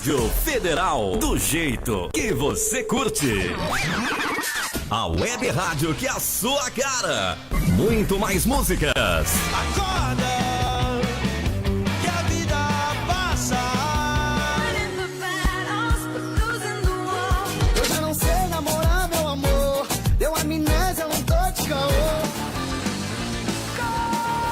Rádio Federal, do jeito que você curte. A web rádio que é a sua cara. Muito mais músicas. Acorda, que a vida passa. Eu já não sei namorar, meu amor. Deu amnésia, eu não tô de caô.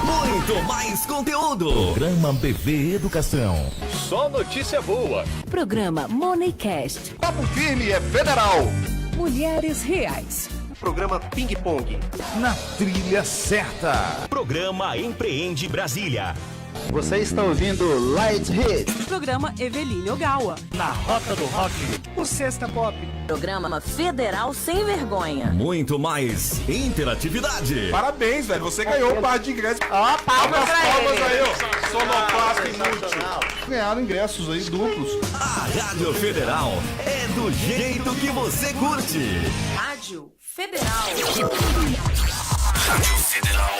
Muito mais conteúdo. Programa BV Educação. Só notícia boa. Programa Moneycast. Papo Firme é federal. Mulheres Reais. Programa Ping Pong. Na trilha certa. Programa Empreende Brasília. Você está ouvindo Light Hit. Programa Eveline Ogawa. Na Rota do Rock. O Sexta Pop. Programa Federal Sem Vergonha. Muito mais interatividade. Parabéns, velho. Você ganhou um par de ingressos. Palmas aí, ó. Sonoplasta inútil. Ganharam ingressos aí duplos. A Rádio Federal é do jeito que você curte. Rádio Federal. Rádio Federal.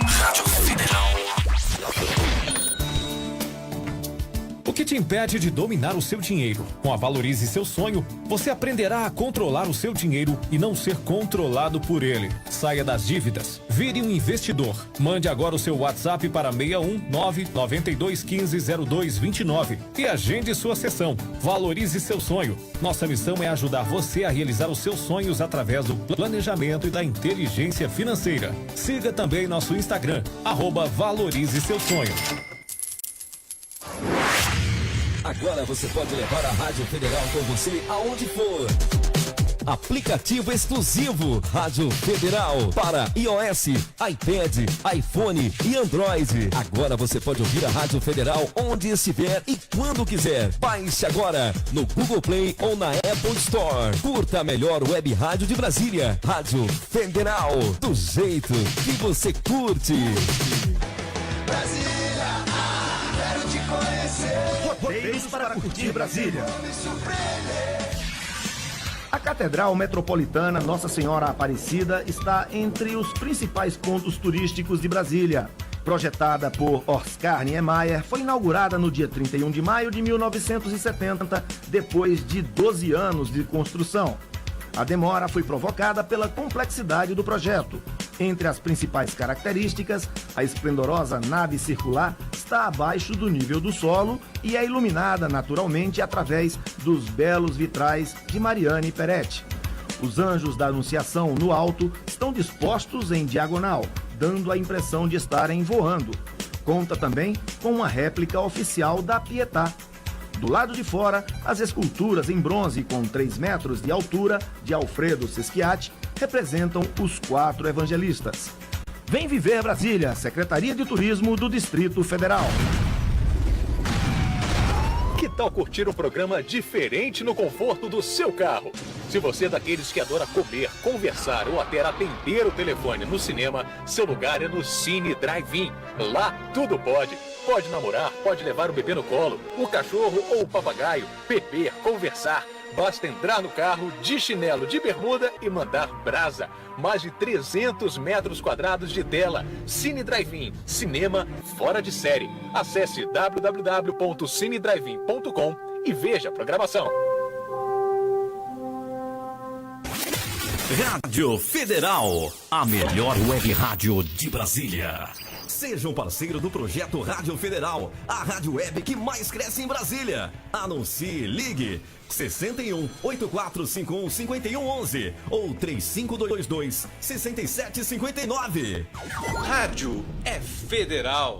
Rádio Federal. O que te impede de dominar o seu dinheiro? Com a Valorize Seu Sonho, você aprenderá a controlar o seu dinheiro e não ser controlado por ele. Saia das dívidas, vire um investidor. Mande agora o seu WhatsApp para 61992150229 e agende sua sessão. Valorize Seu Sonho. Nossa missão é ajudar você a realizar os seus sonhos através do planejamento e da inteligência financeira. Siga também nosso Instagram, @Valorize Seu Sonho. Agora você pode levar a Rádio Federal com você aonde for. Aplicativo exclusivo Rádio Federal para iOS, iPad, iPhone e Android. Agora você pode ouvir a Rádio Federal onde estiver e quando quiser. Baixe agora no Google Play ou na Apple Store. Curta a melhor web rádio de Brasília. Rádio Federal, do jeito que você curte. Brasília, quero te conhecer. Roteiros para curtir Brasília. A Catedral Metropolitana Nossa Senhora Aparecida está entre os principais pontos turísticos de Brasília. Projetada por Oscar Niemeyer, foi inaugurada no dia 31 de maio de 1970, depois de 12 anos de construção. A demora foi provocada pela complexidade do projeto. Entre as principais características, a esplendorosa nave circular está abaixo do nível do solo e é iluminada naturalmente através dos belos vitrais de Mariane Peretti. Os anjos da Anunciação no alto estão dispostos em diagonal, dando a impressão de estarem voando. Conta também com uma réplica oficial da Pietà. Do lado de fora, as esculturas em bronze com 3 metros de altura de Alfredo Seschiatti representam os 4 evangelistas. Vem viver Brasília, Secretaria de Turismo do Distrito Federal. Que tal curtir um programa diferente no conforto do seu carro? Se você é daqueles que adora comer, conversar ou até atender o telefone no cinema, seu lugar é no Cine Drive-In. Lá tudo pode. Pode namorar, pode levar o bebê no colo, o cachorro ou o papagaio, beber, conversar. Basta entrar no carro de chinelo, de bermuda e mandar brasa. Mais de 300 metros quadrados de tela. Cine Drive-In, cinema fora de série. Acesse www.cinedrivein.com e veja a programação. Rádio Federal, a melhor web rádio de Brasília. Seja um parceiro do projeto Rádio Federal, a rádio web que mais cresce em Brasília. Anuncie, ligue 61 8451 5111 ou 3522 6759. Rádio é federal.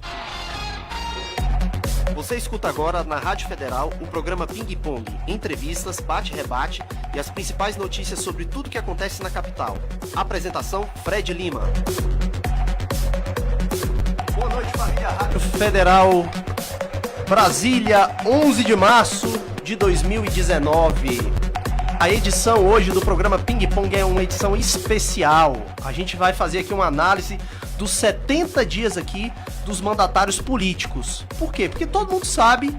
Você escuta agora na Rádio Federal o programa Ping Pong, entrevistas, bate-rebate e as principais notícias sobre tudo que acontece na capital. Apresentação, Fred Lima. Boa noite, família Rádio Federal. Brasília, 11 de março de 2019. A edição hoje do programa Ping Pong é uma edição especial. A gente vai fazer aqui uma análise dos 70 dias aqui dos mandatários políticos. Por quê? Porque todo mundo sabe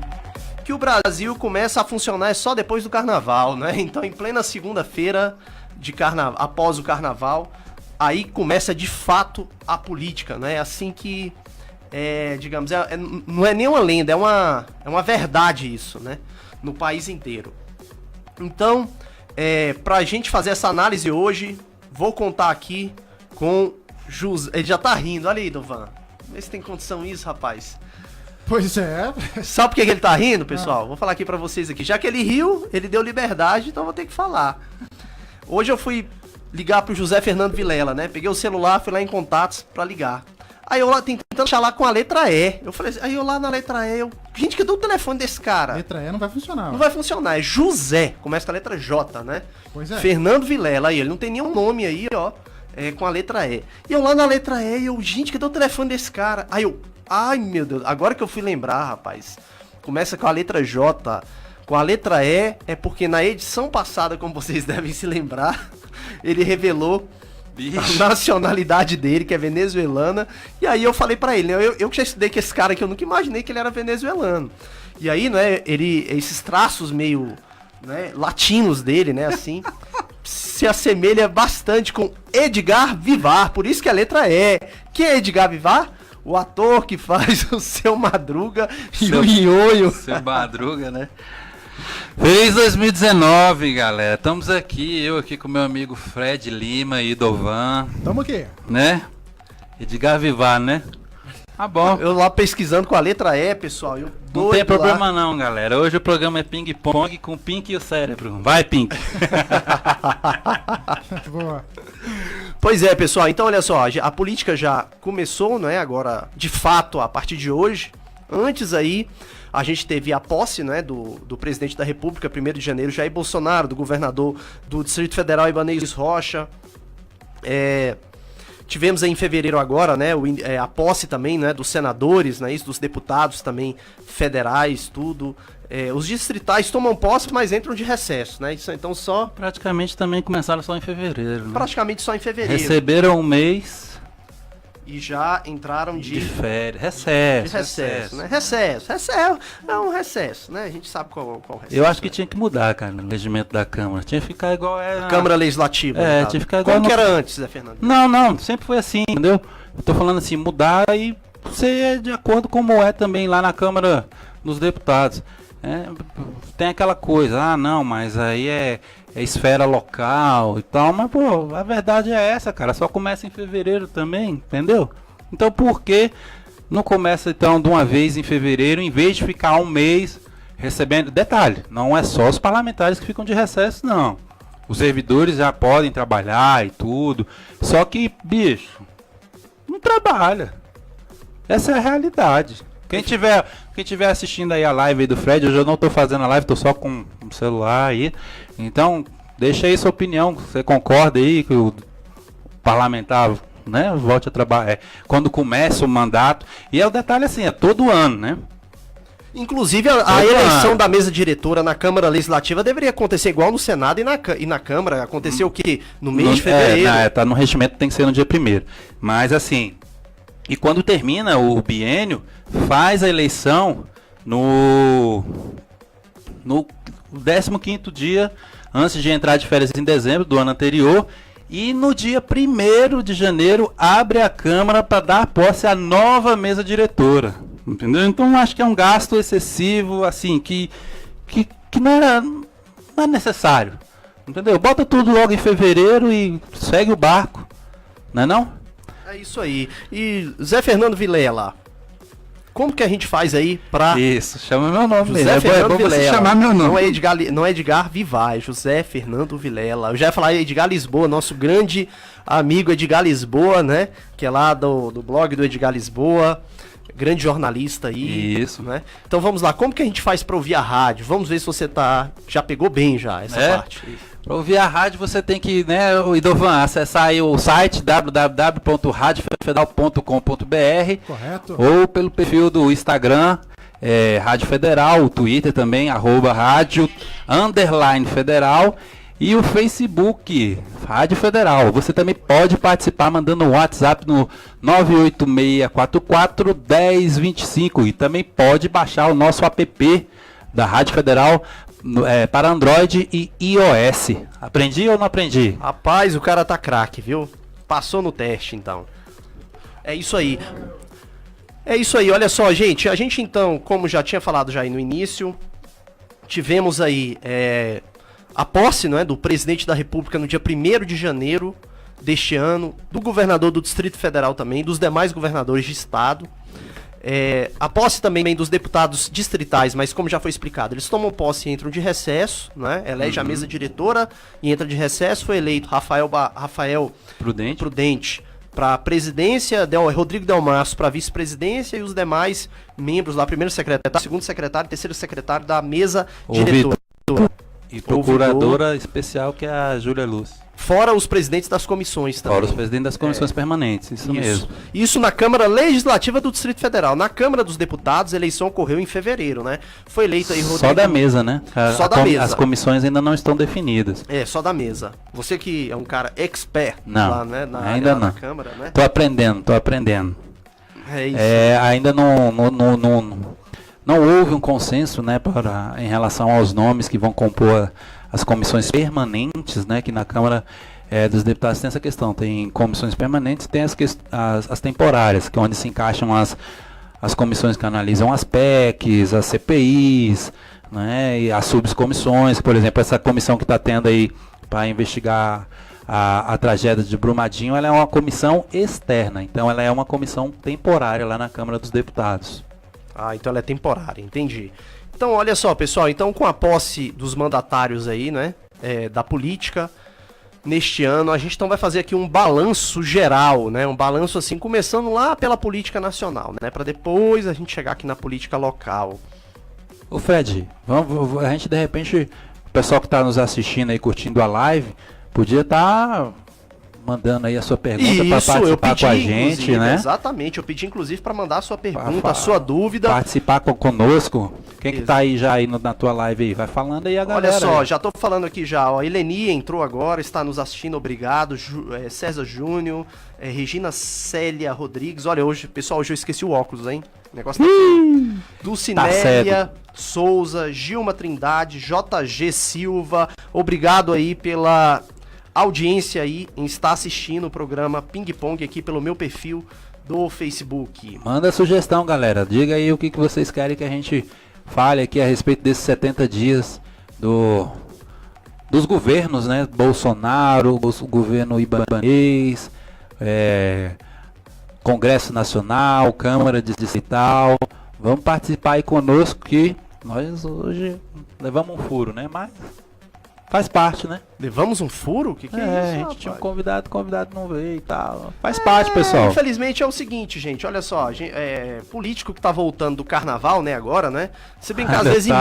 que o Brasil começa a funcionar só depois do carnaval, né? Então, em plena segunda-feira de carnaval, após o carnaval, aí começa de fato a política, né? É assim que digamos, não é nem uma lenda, é uma verdade isso, né? No país inteiro. Então, pra gente fazer essa análise hoje, vou contar aqui com José. Ele já tá rindo, olha aí, Dovan. Vê se tem condição isso, rapaz. Pois é. Sabe por que ele tá rindo, pessoal? Vou falar aqui pra vocês aqui. Já que ele riu, ele deu liberdade, então vou ter que falar. Hoje eu fui ligar pro José Fernando Vilela, né? Peguei o celular, fui lá em contatos pra ligar. Aí eu lá tentando achar lá com a letra E. Eu falei assim, aí eu lá na letra E, gente, cadê o telefone desse cara? Letra E não vai funcionar. Não vai funcionar, é José, começa com a letra J, né? Pois é. Fernando Vilela, aí ele não tem nenhum nome aí, ó, com a letra E. E eu lá na letra E, gente, cadê o telefone desse cara? Aí eu, ai meu Deus, agora que eu fui lembrar, rapaz, começa com a letra J, com a letra E, é porque na edição passada, como vocês devem se lembrar, ele revelou a nacionalidade dele, que é venezuelana. E aí eu falei pra ele, né? Eu que já estudei com esse cara aqui, eu nunca imaginei que ele era venezuelano. E aí, né, esses traços meio, né, latinos dele, né, assim, se assemelha bastante com Edgar Vivar, por isso que a letra E. Quem é Edgar Vivar? O ator que faz o Seu Madruga e o Ionho. Seu Madruga, né? Feliz 2019, galera. Estamos aqui, eu aqui com meu amigo Fred Lima e Dovan. Tamo aqui. Né? Edgar Vivar, né? Ah, bom. Eu lá pesquisando com a letra E, pessoal. Não tem problema não, galera. Hoje o programa é ping-pong com o Pink e o cérebro. Vai, Pink. Boa. Pois é, pessoal. Então, olha só. A política já começou, não é? Agora, de fato, a partir de hoje. Antes aí, a gente teve a posse, né, do presidente da República, 1º de janeiro, Jair Bolsonaro, do governador do Distrito Federal, Ibanez Rocha. Tivemos aí em fevereiro agora, né, a posse também, né, dos senadores, né, dos deputados também federais, tudo. Os distritais tomam posse, mas entram de recesso, né? Então só... Praticamente também começaram só em fevereiro, né? Praticamente só em fevereiro. Receberam um mês... E já entraram de férias, recesso, né? Recesso, é um recesso, né? A gente sabe qual é o recesso. Eu acho que tinha que mudar, cara, o regimento da Câmara. Tinha que ficar igual era... Câmara Legislativa. Tinha que ficar igual... Como que era antes, Zé Fernando? Não, sempre foi assim, entendeu? Eu tô falando assim, mudar e ser de acordo como é também lá na Câmara dos Deputados. Tem aquela coisa, não, mas aí é esfera local e tal, mas pô, a verdade é essa, cara, só começa em fevereiro também, entendeu? Então por que não começa então de uma vez em fevereiro, em vez de ficar um mês recebendo, detalhe, não é só os parlamentares que ficam de recesso, não, os servidores já podem trabalhar e tudo, só que, bicho, não trabalha, essa é a realidade. Quem tiver assistindo aí a live aí do Fred, hoje eu não tô fazendo a live, tô só com o celular aí. Então, deixa aí sua opinião, você concorda aí que o parlamentar, né, volte a trabalhar, quando começa o mandato. E o detalhe assim, é todo ano, né? Inclusive a eleição da mesa diretora na Câmara Legislativa deveria acontecer igual no Senado e na Câmara. Aconteceu o quê? No mês de fevereiro. Tá no regimento, tem que ser no dia 1º. Mas assim, e quando termina o biênio, faz a eleição no 15º dia, antes de entrar de férias em dezembro do ano anterior, e no dia 1º de janeiro abre a Câmara para dar posse à nova mesa diretora, entendeu? Então acho que é um gasto excessivo, assim, que não é necessário, entendeu? Bota tudo logo em fevereiro e segue o barco, não é não? É isso aí. E Zé Fernando Vilela, como que a gente faz aí pra... Isso, chama meu nome José mesmo. Fernando Vilela. Você chamar meu nome. Não é Edgar Vivar, é José Fernando Vilela. Eu já ia falar Edgar Lisboa, nosso grande amigo Edgar Lisboa, né? Que é lá do blog do Edgar Lisboa. Grande jornalista aí. Isso. Né? Então vamos lá, como que a gente faz pra ouvir a rádio? Vamos ver se você já pegou bem já essa parte. Para ouvir a rádio você tem que, né, Idovan, acessar aí o site www.radiofederal.com.br. Correto. Ou pelo perfil do Instagram, Rádio Federal, o Twitter também, @rádio_federal, e o Facebook, Rádio Federal. Você também pode participar mandando um WhatsApp no 986441025 e também pode baixar o nosso app da Rádio Federal para Android e iOS. Aprendi ou não aprendi? Rapaz, o cara tá craque, viu? Passou no teste, então. É isso aí. É isso aí, olha só, gente. A gente então, como já tinha falado já aí no início, tivemos aí a posse, não é, do presidente da República no dia 1º de janeiro deste ano, do governador do Distrito Federal também, dos demais governadores de estado. A posse também dos deputados distritais, mas como já foi explicado, eles tomam posse e entram de recesso, né? Elege a mesa diretora e entra de recesso. Foi eleito Rafael Prudente para a presidência, Rodrigo Delmasso para a vice-presidência e os demais membros lá, primeiro secretário, segundo secretário, terceiro secretário da mesa diretora. E procuradora especial, que é a Júlia Luz. Fora os presidentes das comissões também. Fora os presidentes das comissões permanentes, isso mesmo. Isso na Câmara Legislativa do Distrito Federal. Na Câmara dos Deputados, a eleição ocorreu em fevereiro, né? Foi eleito aí Rodrigo... Só da mesa, né? Só da mesa. As comissões ainda não estão definidas. Só da mesa. Você que é um cara expert não, lá, né? Ainda não. Na Câmara, né? Tô aprendendo. É isso. Ainda não houve um consenso, né, em relação aos nomes que vão compor as comissões permanentes, né, que na Câmara dos Deputados tem essa questão. Tem comissões permanentes, tem as temporárias, que é onde se encaixam as comissões que analisam as PECs, as CPIs, né, e as subcomissões. Por exemplo, essa comissão que está tendo aí para investigar a tragédia de Brumadinho, ela é uma comissão externa, então ela é uma comissão temporária lá na Câmara dos Deputados. Então ela é temporária, entendi. Então, olha só, pessoal, então com a posse dos mandatários aí, né, da política, neste ano, a gente então vai fazer aqui um balanço geral, né, um balanço assim, começando lá pela política nacional, né, para depois a gente chegar aqui na política local. Ô Fred, a gente de repente, o pessoal que está nos assistindo aí, curtindo a live, podia estar... mandando aí a sua pergunta para participar com a gente, né? Exatamente, eu pedi inclusive para mandar a sua pergunta, a sua dúvida. Participar conosco. Quem que tá aí já aí na tua live aí? Vai falando aí a galera. Olha só, aí. já tô falando aqui já, ó, a Eleni entrou agora, está nos assistindo, obrigado. César Júnior, Regina Célia Rodrigues. Olha, pessoal, hoje eu esqueci o óculos, hein? O negócio tá aqui. Dulcinélia Souza, Gilma Trindade, JG Silva, obrigado aí pela audiência aí em estar assistindo o programa Ping Pong aqui pelo meu perfil do Facebook. Manda sugestão, galera. Diga aí o que vocês querem que a gente fale aqui a respeito desses 70 dias dos governos, né? Bolsonaro, o governo ibanês, Congresso Nacional, Câmara Distrital. Vamos participar aí conosco que nós hoje levamos um furo, né? Mas... faz parte, né? Levamos um furo? O que é isso? A gente tinha um convidado não veio e tal. Faz parte, pessoal. Infelizmente é o seguinte, gente, olha só, político que tá voltando do carnaval, né, agora, né? Se bem que às vezes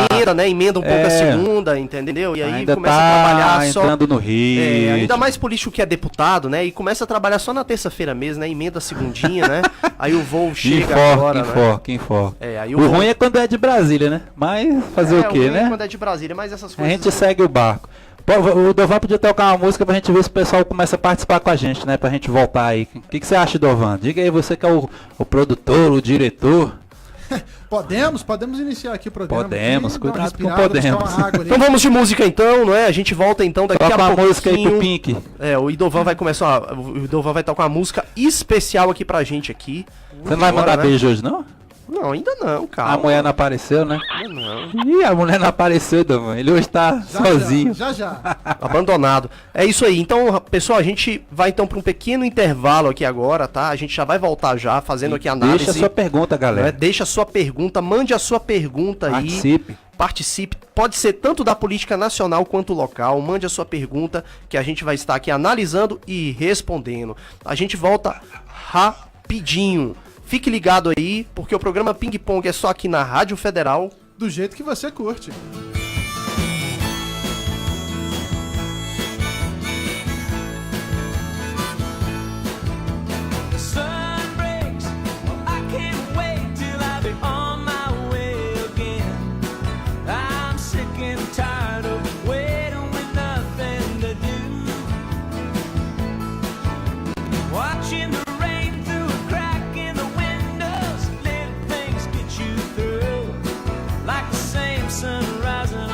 emenda um pouco a segunda, entendeu? E aí ainda começa a trabalhar só... entrando no ritmo. Ainda mais político que é deputado, né? E começa a trabalhar só na terça-feira mesmo, né? Emenda a segundinha, né? Aí o voo chega agora, Quem for. O ruim é quando é de Brasília, né? Mas fazer o quê, né? É quando é de Brasília, mas essas coisas... A gente segue o barco. O Dovan podia tocar uma música pra gente ver se o pessoal começa a participar com a gente, né? Pra gente voltar aí. O que você acha, Dovan? Diga aí, você que é o produtor, o diretor. Podemos iniciar aqui o programa. Podemos, cuidado com podemos. Então vamos de música então, não é? A gente volta então daqui a pouquinho. Toca a música aí pro Pink. O Idovan vai começar, o Idovan vai tocar uma música especial aqui pra gente aqui. Você não vai mandar beijo hoje, não? Não, ainda não, cara. A mulher não apareceu, né? Não. Ih, a mulher não apareceu, Dovan. Ele hoje tá sozinho. Já. Abandonado. É isso aí. Então, pessoal, a gente vai então para um pequeno intervalo aqui agora, tá? A gente já vai voltar já, fazendo aqui a análise. Deixa a sua pergunta, galera. Deixa a sua pergunta, mande a sua pergunta aí. Participe. Pode ser tanto da política nacional quanto local. Mande a sua pergunta que a gente vai estar aqui analisando e respondendo. A gente volta rapidinho. Fique ligado aí, porque o programa Ping Pong é só aqui na Rádio Federal. Do jeito que você curte. Sun rising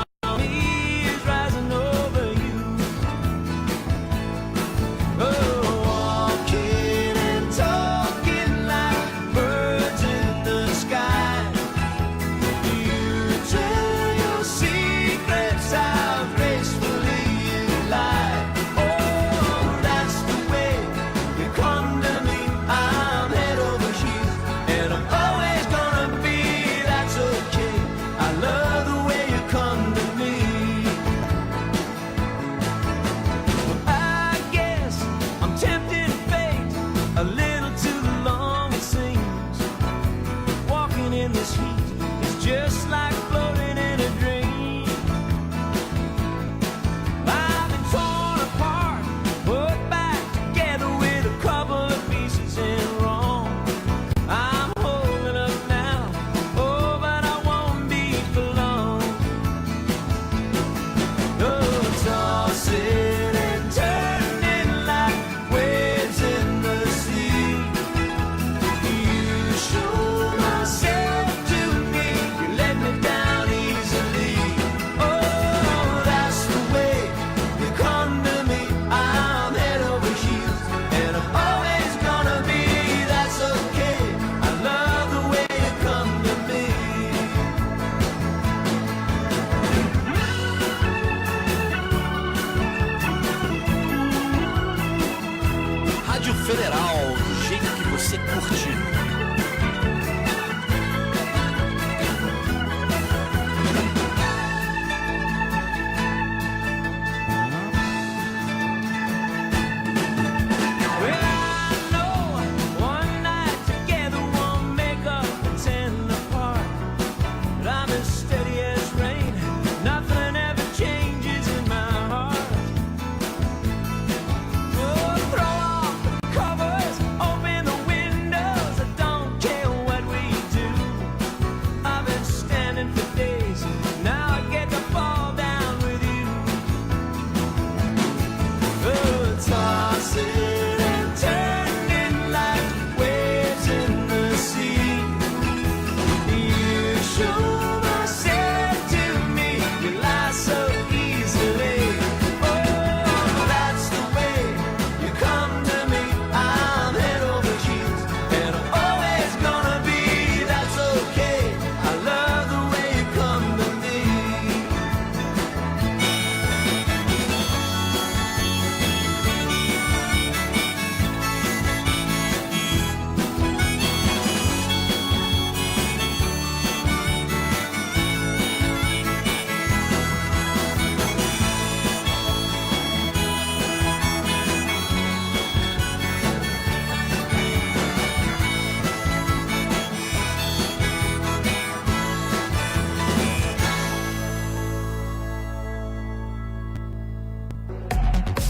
Federal, do jeito que você curte.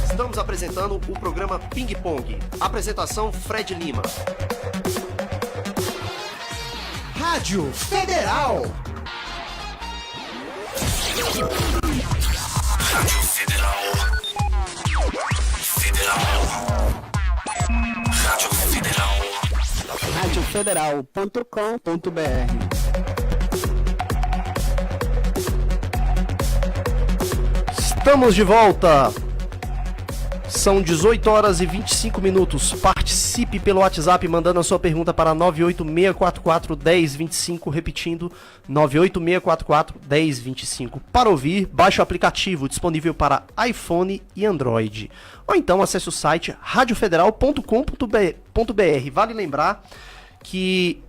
Estamos apresentando o programa Ping Pong. Apresentação Fred Lima. Rádio Federal. Rádio Federal. Rádio Federal. Radiofederal.com.br. Estamos de volta. São 18 horas e 25 minutos. Participe pelo WhatsApp mandando a sua pergunta para 98644-1025, repetindo 98644-1025. Para ouvir, baixe o aplicativo disponível para iPhone e Android. Ou então acesse o site radiofederal.com.br. Vale lembrar que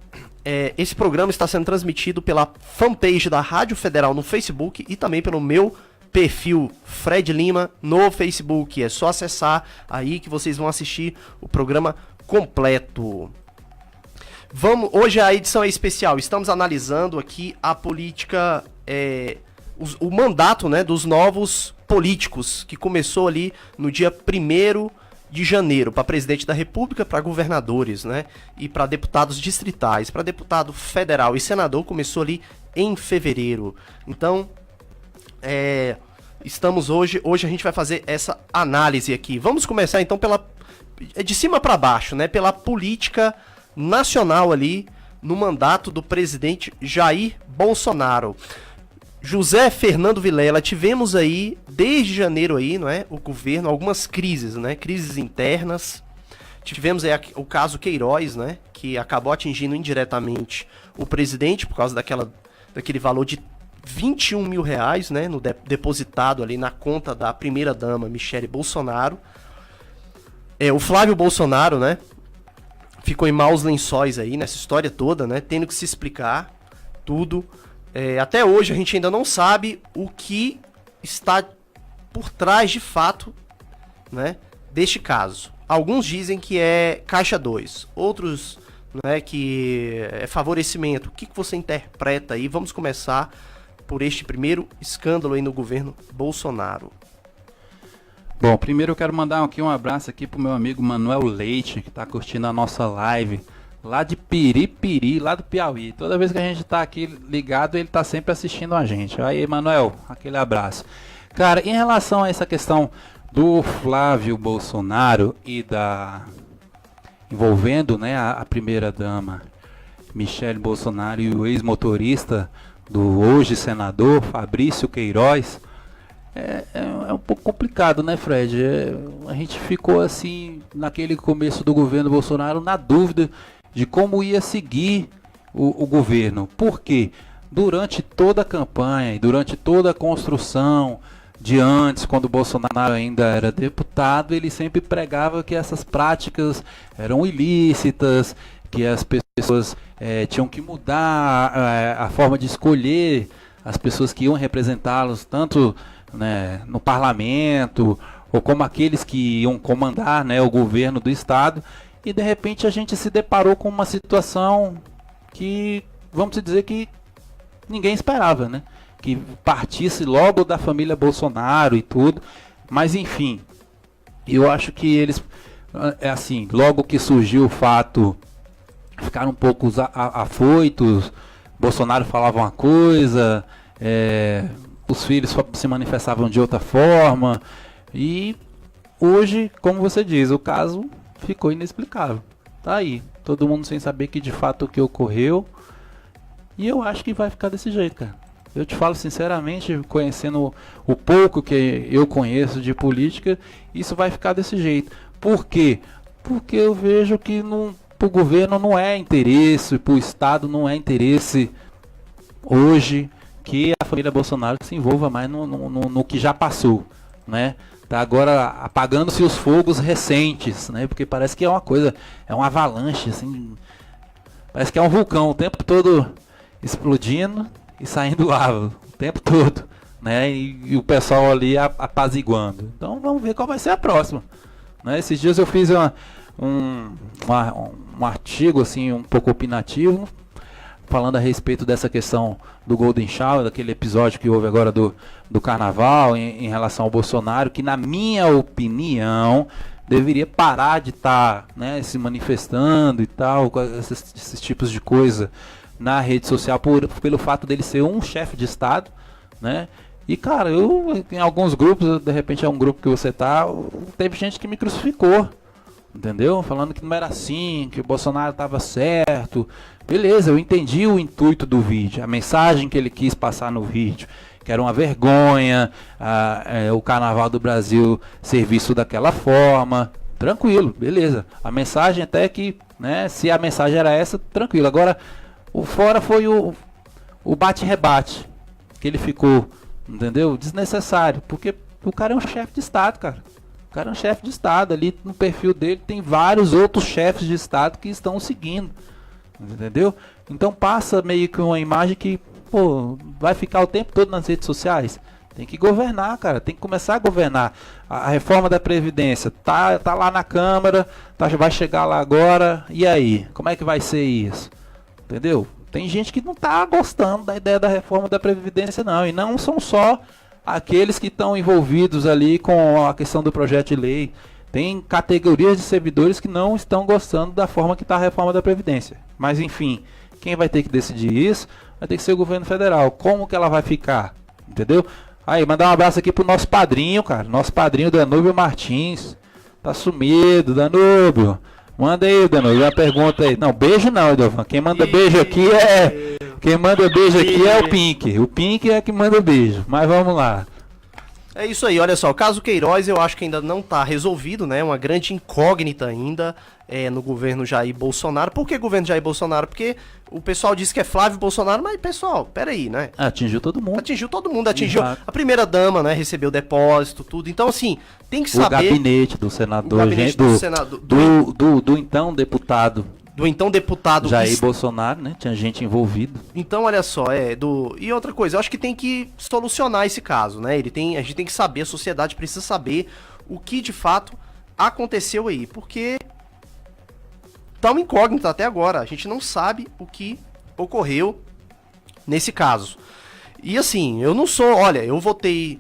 esse programa está sendo transmitido pela fanpage da Rádio Federal no Facebook e também pelo meu perfil Fred Lima no Facebook. É só acessar aí que vocês vão assistir o programa completo. Hoje a edição é especial. Estamos analisando aqui a política, o mandato, né, dos novos políticos, que começou ali no dia 1º de janeiro, para presidente da República, para governadores, né, e para deputados distritais. Para deputado federal e senador começou ali em fevereiro. Então, estamos hoje a gente vai fazer essa análise aqui. Vamos começar então de cima para baixo, né? Pela política nacional ali no mandato do presidente Jair Bolsonaro. José Fernando Vilela, tivemos aí desde janeiro aí, não é? O governo, algumas crises, né? Crises internas. Tivemos aí o caso Queiroz, né? Que acabou atingindo indiretamente o presidente por causa daquele valor de 21 mil reais, né, depositado ali na conta da primeira-dama Michele Bolsonaro. O Flávio Bolsonaro, né, ficou em maus lençóis aí nessa história toda, né, tendo que se explicar tudo. Até hoje a gente ainda não sabe o que está por trás de fato, né, deste caso. Alguns dizem que é Caixa 2, outros, né, que é favorecimento. O que você interpreta aí? Vamos começar por este primeiro escândalo aí no governo Bolsonaro. Bom, primeiro eu quero mandar aqui um abraço aqui pro meu amigo Manuel Leite, que tá curtindo a nossa live, lá de Piripiri, lá do Piauí. Toda vez que a gente tá aqui ligado, ele tá sempre assistindo a gente. Aí, Manuel, aquele abraço. Cara, em relação a essa questão do Flávio Bolsonaro e envolvendo, né, a primeira-dama Michele Bolsonaro e o ex-motorista do hoje senador Fabrício Queiroz, é um pouco complicado, né, Fred? A gente ficou assim, naquele começo do governo Bolsonaro, na dúvida de como ia seguir o governo. Por quê? Durante toda a campanha e durante toda a construção de antes, quando o Bolsonaro ainda era deputado, ele sempre pregava que essas práticas eram ilícitas, que as pessoas tinham que mudar a forma de escolher as pessoas que iam representá-los, tanto, né, no parlamento, ou como aqueles que iam comandar, né, o governo do estado. E de repente a gente se deparou com uma situação que, vamos dizer que ninguém esperava, né? Que partisse logo da família Bolsonaro e tudo. Mas enfim, eu acho que eles, assim, logo que surgiu o fato, ficaram um pouco afoitos. Bolsonaro falava uma coisa, os filhos se manifestavam de outra forma. E hoje, como você diz, o caso ficou inexplicável. Tá aí, todo mundo sem saber que de fato o que ocorreu. E eu acho que vai ficar desse jeito, cara. Eu te falo sinceramente, conhecendo o pouco que eu conheço de política, isso vai ficar desse jeito. Por quê? Porque eu vejo que pro governo não é interesse, pro Estado não é interesse hoje que a família Bolsonaro se envolva mais no que já passou, né? Tá agora apagando-se os fogos recentes, né? Porque parece que é uma coisa, é uma avalanche, assim, parece que é um vulcão o tempo todo explodindo e saindo lava o tempo todo, né? E o pessoal ali apaziguando. Então vamos ver qual vai ser a próxima, né? Esses dias eu fiz um artigo assim um pouco opinativo, falando a respeito dessa questão do Golden Shower, daquele episódio que houve agora do Carnaval em relação ao Bolsonaro, que na minha opinião deveria parar de estar, né, se manifestando e tal, com esses tipos de coisa na rede social, pelo fato dele ser um chefe de Estado, né? E cara, em alguns grupos, de repente é um grupo que você tá, teve gente que me crucificou, entendeu? Falando que não era assim, que o Bolsonaro estava certo. Beleza, eu entendi o intuito do vídeo, a mensagem que ele quis passar no vídeo, que era uma vergonha, o Carnaval do Brasil ser visto daquela forma. Tranquilo, beleza. A mensagem até que, né, se a mensagem era essa, tranquilo. Agora, o fora foi o bate-rebate que ele ficou, entendeu? Desnecessário, porque o cara é um chefe de Estado, cara. O cara é um chefe de Estado, ali no perfil dele tem vários outros chefes de Estado que estão seguindo, entendeu? Então passa meio que uma imagem que, pô, vai ficar o tempo todo nas redes sociais. Tem que governar, cara, tem que começar a governar. A reforma da Previdência tá lá na Câmara, vai chegar lá agora, e aí? Como é que vai ser isso? Entendeu? Tem gente que não tá gostando da ideia da reforma da Previdência não, e não são só aqueles que estão envolvidos ali com a questão do projeto de lei. Tem categorias de servidores que não estão gostando da forma que está a reforma da Previdência. Mas enfim, quem vai ter que decidir isso vai ter que ser o governo federal. Como que ela vai ficar? Entendeu? Aí, mandar um abraço aqui pro nosso padrinho, cara. Nosso padrinho Danúbio Martins. Tá sumido, Danúbio. Manda aí, Danúbio, uma pergunta aí. Não, beijo não, Edovan. Quem manda beijo aqui é... Quem manda beijo aqui é o Pink. O Pink é que manda beijo. Mas vamos lá. É isso aí, olha só, o caso Queiroz eu acho que ainda não está resolvido, né? Uma grande incógnita ainda no governo Jair Bolsonaro. Por que governo Jair Bolsonaro? Porque o pessoal diz que é Flávio Bolsonaro, mas pessoal, peraí, né? Atingiu todo mundo. Atingiu todo mundo, atingiu a primeira dama, né? Recebeu depósito, tudo. Então, assim, tem que saber... O gabinete do senador, do então deputado. Do então deputado Jair Bolsonaro, né? Tinha gente envolvida. Então, olha só, E outra coisa, eu acho que tem que solucionar esse caso, né? A gente tem que saber, a sociedade precisa saber o que de fato aconteceu aí. Porque tá uma incógnita até agora. A gente não sabe o que ocorreu nesse caso. E assim, eu não sou... Olha, eu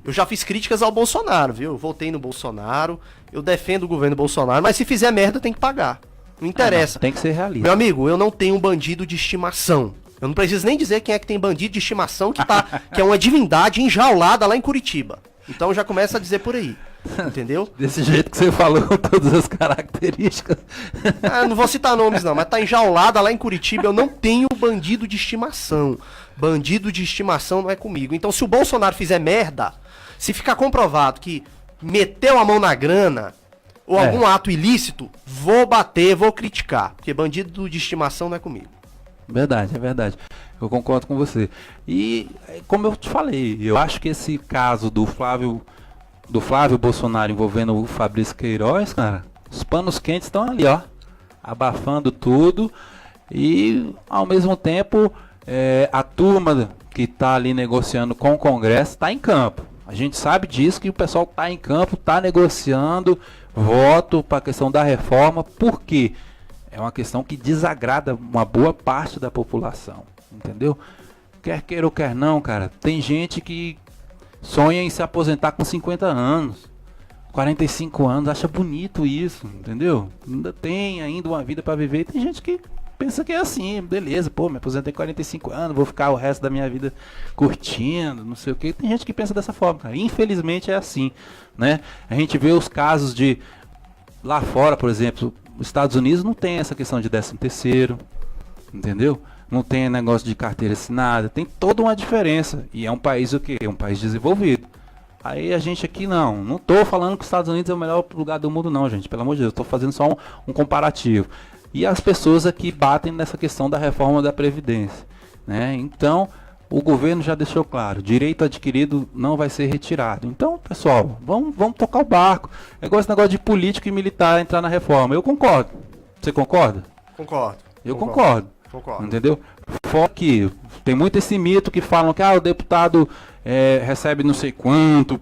já fiz críticas ao Bolsonaro, viu? Eu votei no Bolsonaro, eu defendo o governo Bolsonaro, mas se fizer merda tem que pagar. Não interessa. Tem que ser realista. Meu amigo, eu não tenho um bandido de estimação. Eu não preciso nem dizer quem é que tem bandido de estimação que é uma divindade enjaulada lá em Curitiba. Então já começa a dizer por aí. Entendeu? Desse jeito que você falou, todas as características. Não vou citar nomes não, mas tá enjaulada lá em Curitiba. Eu não tenho bandido de estimação. Bandido de estimação não é comigo. Então se o Bolsonaro fizer merda, se ficar comprovado que meteu a mão na grana... ou algum ato ilícito, vou bater, vou criticar. Porque bandido de estimação não é comigo. Verdade, é verdade. Eu concordo com você. E, como eu te falei, eu acho que esse caso do Flávio Bolsonaro envolvendo o Fabrício Queiroz, cara, os panos quentes estão ali, ó, abafando tudo. E, ao mesmo tempo, a turma que está ali negociando com o Congresso está em campo. A gente sabe disso, que o pessoal está em campo, está negociando voto para a questão da reforma. Por quê? É uma questão que desagrada uma boa parte da população, entendeu? Quer queira ou quer não, cara, tem gente que sonha em se aposentar com 50 anos, 45 anos, acha bonito isso, entendeu? Ainda tem uma vida para viver. Tem gente que pensa que é assim, beleza, pô, me aposentei com 45 anos, vou ficar o resto da minha vida curtindo, não sei o que. Tem gente que pensa dessa forma, cara. Infelizmente é assim, né? A gente vê os casos de lá fora, por exemplo, os Estados Unidos não tem essa questão de 13º, entendeu? Não tem negócio de carteira assinada, tem toda uma diferença. E é um país o quê? É um país desenvolvido. Aí a gente aqui não tô falando que os Estados Unidos é o melhor lugar do mundo não, gente, pelo amor de Deus, eu tô fazendo só um comparativo. E as pessoas aqui batem nessa questão da reforma da Previdência, né? Então, o governo já deixou claro, direito adquirido não vai ser retirado. Então, pessoal, vamos tocar o barco. É igual esse negócio de político e militar entrar na reforma. Eu concordo. Você concorda? Concordo. Eu concordo. Entendeu? Fora que tem muito esse mito que falam que o deputado recebe não sei quanto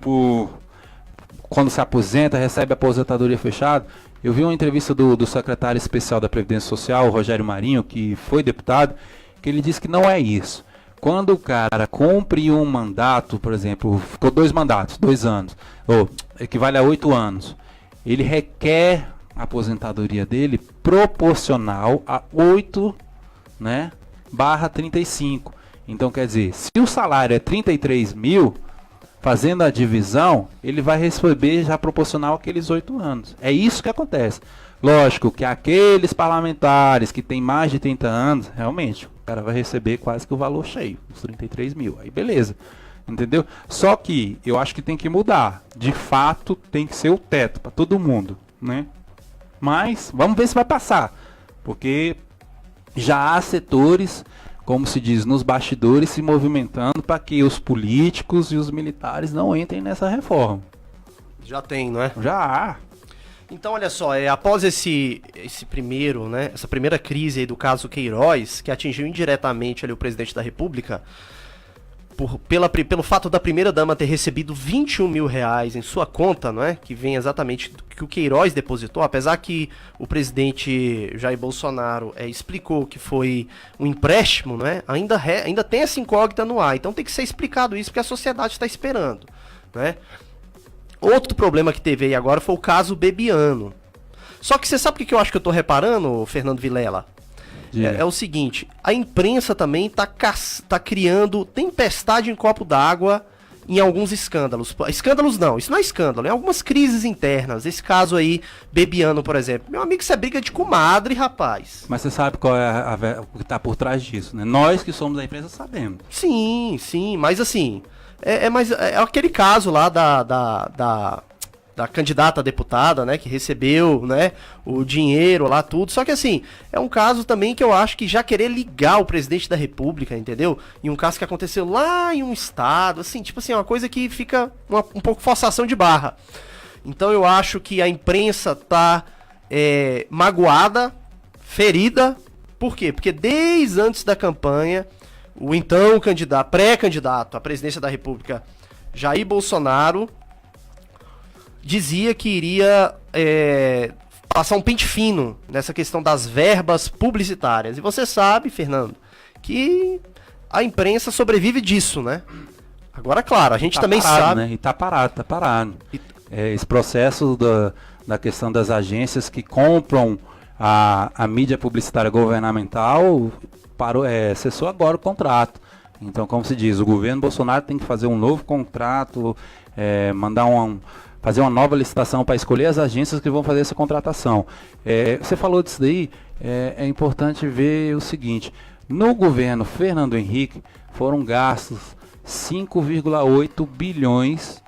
quando se aposenta, recebe aposentadoria fechada. Eu vi uma entrevista do secretário especial da Previdência Social, o Rogério Marinho, que foi deputado, que ele disse que não é isso. Quando o cara cumpre um mandato, por exemplo, ficou 2 mandatos, 2 anos, ou equivale a 8 anos, ele requer a aposentadoria dele proporcional a 8, né, /35. Então, quer dizer, se o salário é 33 mil, fazendo a divisão, ele vai receber já proporcional àqueles 8 anos. É isso que acontece. Lógico que aqueles parlamentares que têm mais de 30 anos, realmente, o cara vai receber quase que o valor cheio, os 33 mil. Aí beleza, entendeu? Só que eu acho que tem que mudar. De fato, tem que ser o teto para todo mundo, né? Mas vamos ver se vai passar. Porque já há setores, como se diz, nos bastidores, se movimentando para que os políticos e os militares não entrem nessa reforma. Já tem, não é? Já há. Então, olha só, após esse primeiro, né, essa primeira crise aí do caso Queiroz, que atingiu indiretamente ali o presidente da República, pelo fato da primeira-dama ter recebido 21 mil reais em sua conta, não é? Que vem exatamente do que o Queiroz depositou, apesar que o presidente Jair Bolsonaro explicou que foi um empréstimo, não é? Ainda tem essa incógnita no ar, então tem que ser explicado isso, porque a sociedade está esperando, né? Outro problema que teve aí agora foi o caso Bebiano. Só que você sabe o que eu acho que eu tô reparando, Fernando Vilela? É o seguinte, a imprensa também tá criando tempestade em copo d'água em alguns escândalos. Escândalos não, isso não é escândalo, é algumas crises internas. Esse caso aí, Bebiano, por exemplo. Meu amigo, isso é briga de comadre, rapaz. Mas você sabe qual é o que tá por trás disso, né? Nós que somos da imprensa sabemos. Sim, mas assim... É aquele caso lá da candidata a deputada, né, que recebeu, né, o dinheiro lá, tudo. Só que assim, é um caso também que eu acho que já querer ligar o presidente da República, entendeu? E um caso que aconteceu lá em um estado, assim, tipo assim, uma coisa que fica um pouco forçação de barra. Então eu acho que a imprensa tá magoada, ferida. Por quê? Porque desde antes da campanha, o então pré-candidato à presidência da República, Jair Bolsonaro, dizia que iria passar um pente fino nessa questão das verbas publicitárias. E você sabe, Fernando, que a imprensa sobrevive disso, né? Agora, claro, a gente também sabe... Né? E tá parado. Esse processo da questão das agências que compram a mídia publicitária governamental... cessou agora o contrato. Então, como se diz, o governo Bolsonaro tem que fazer um novo contrato, fazer uma nova licitação para escolher as agências que vão fazer essa contratação. Você falou disso daí, é importante ver o seguinte, no governo Fernando Henrique foram gastos 5,8 bilhões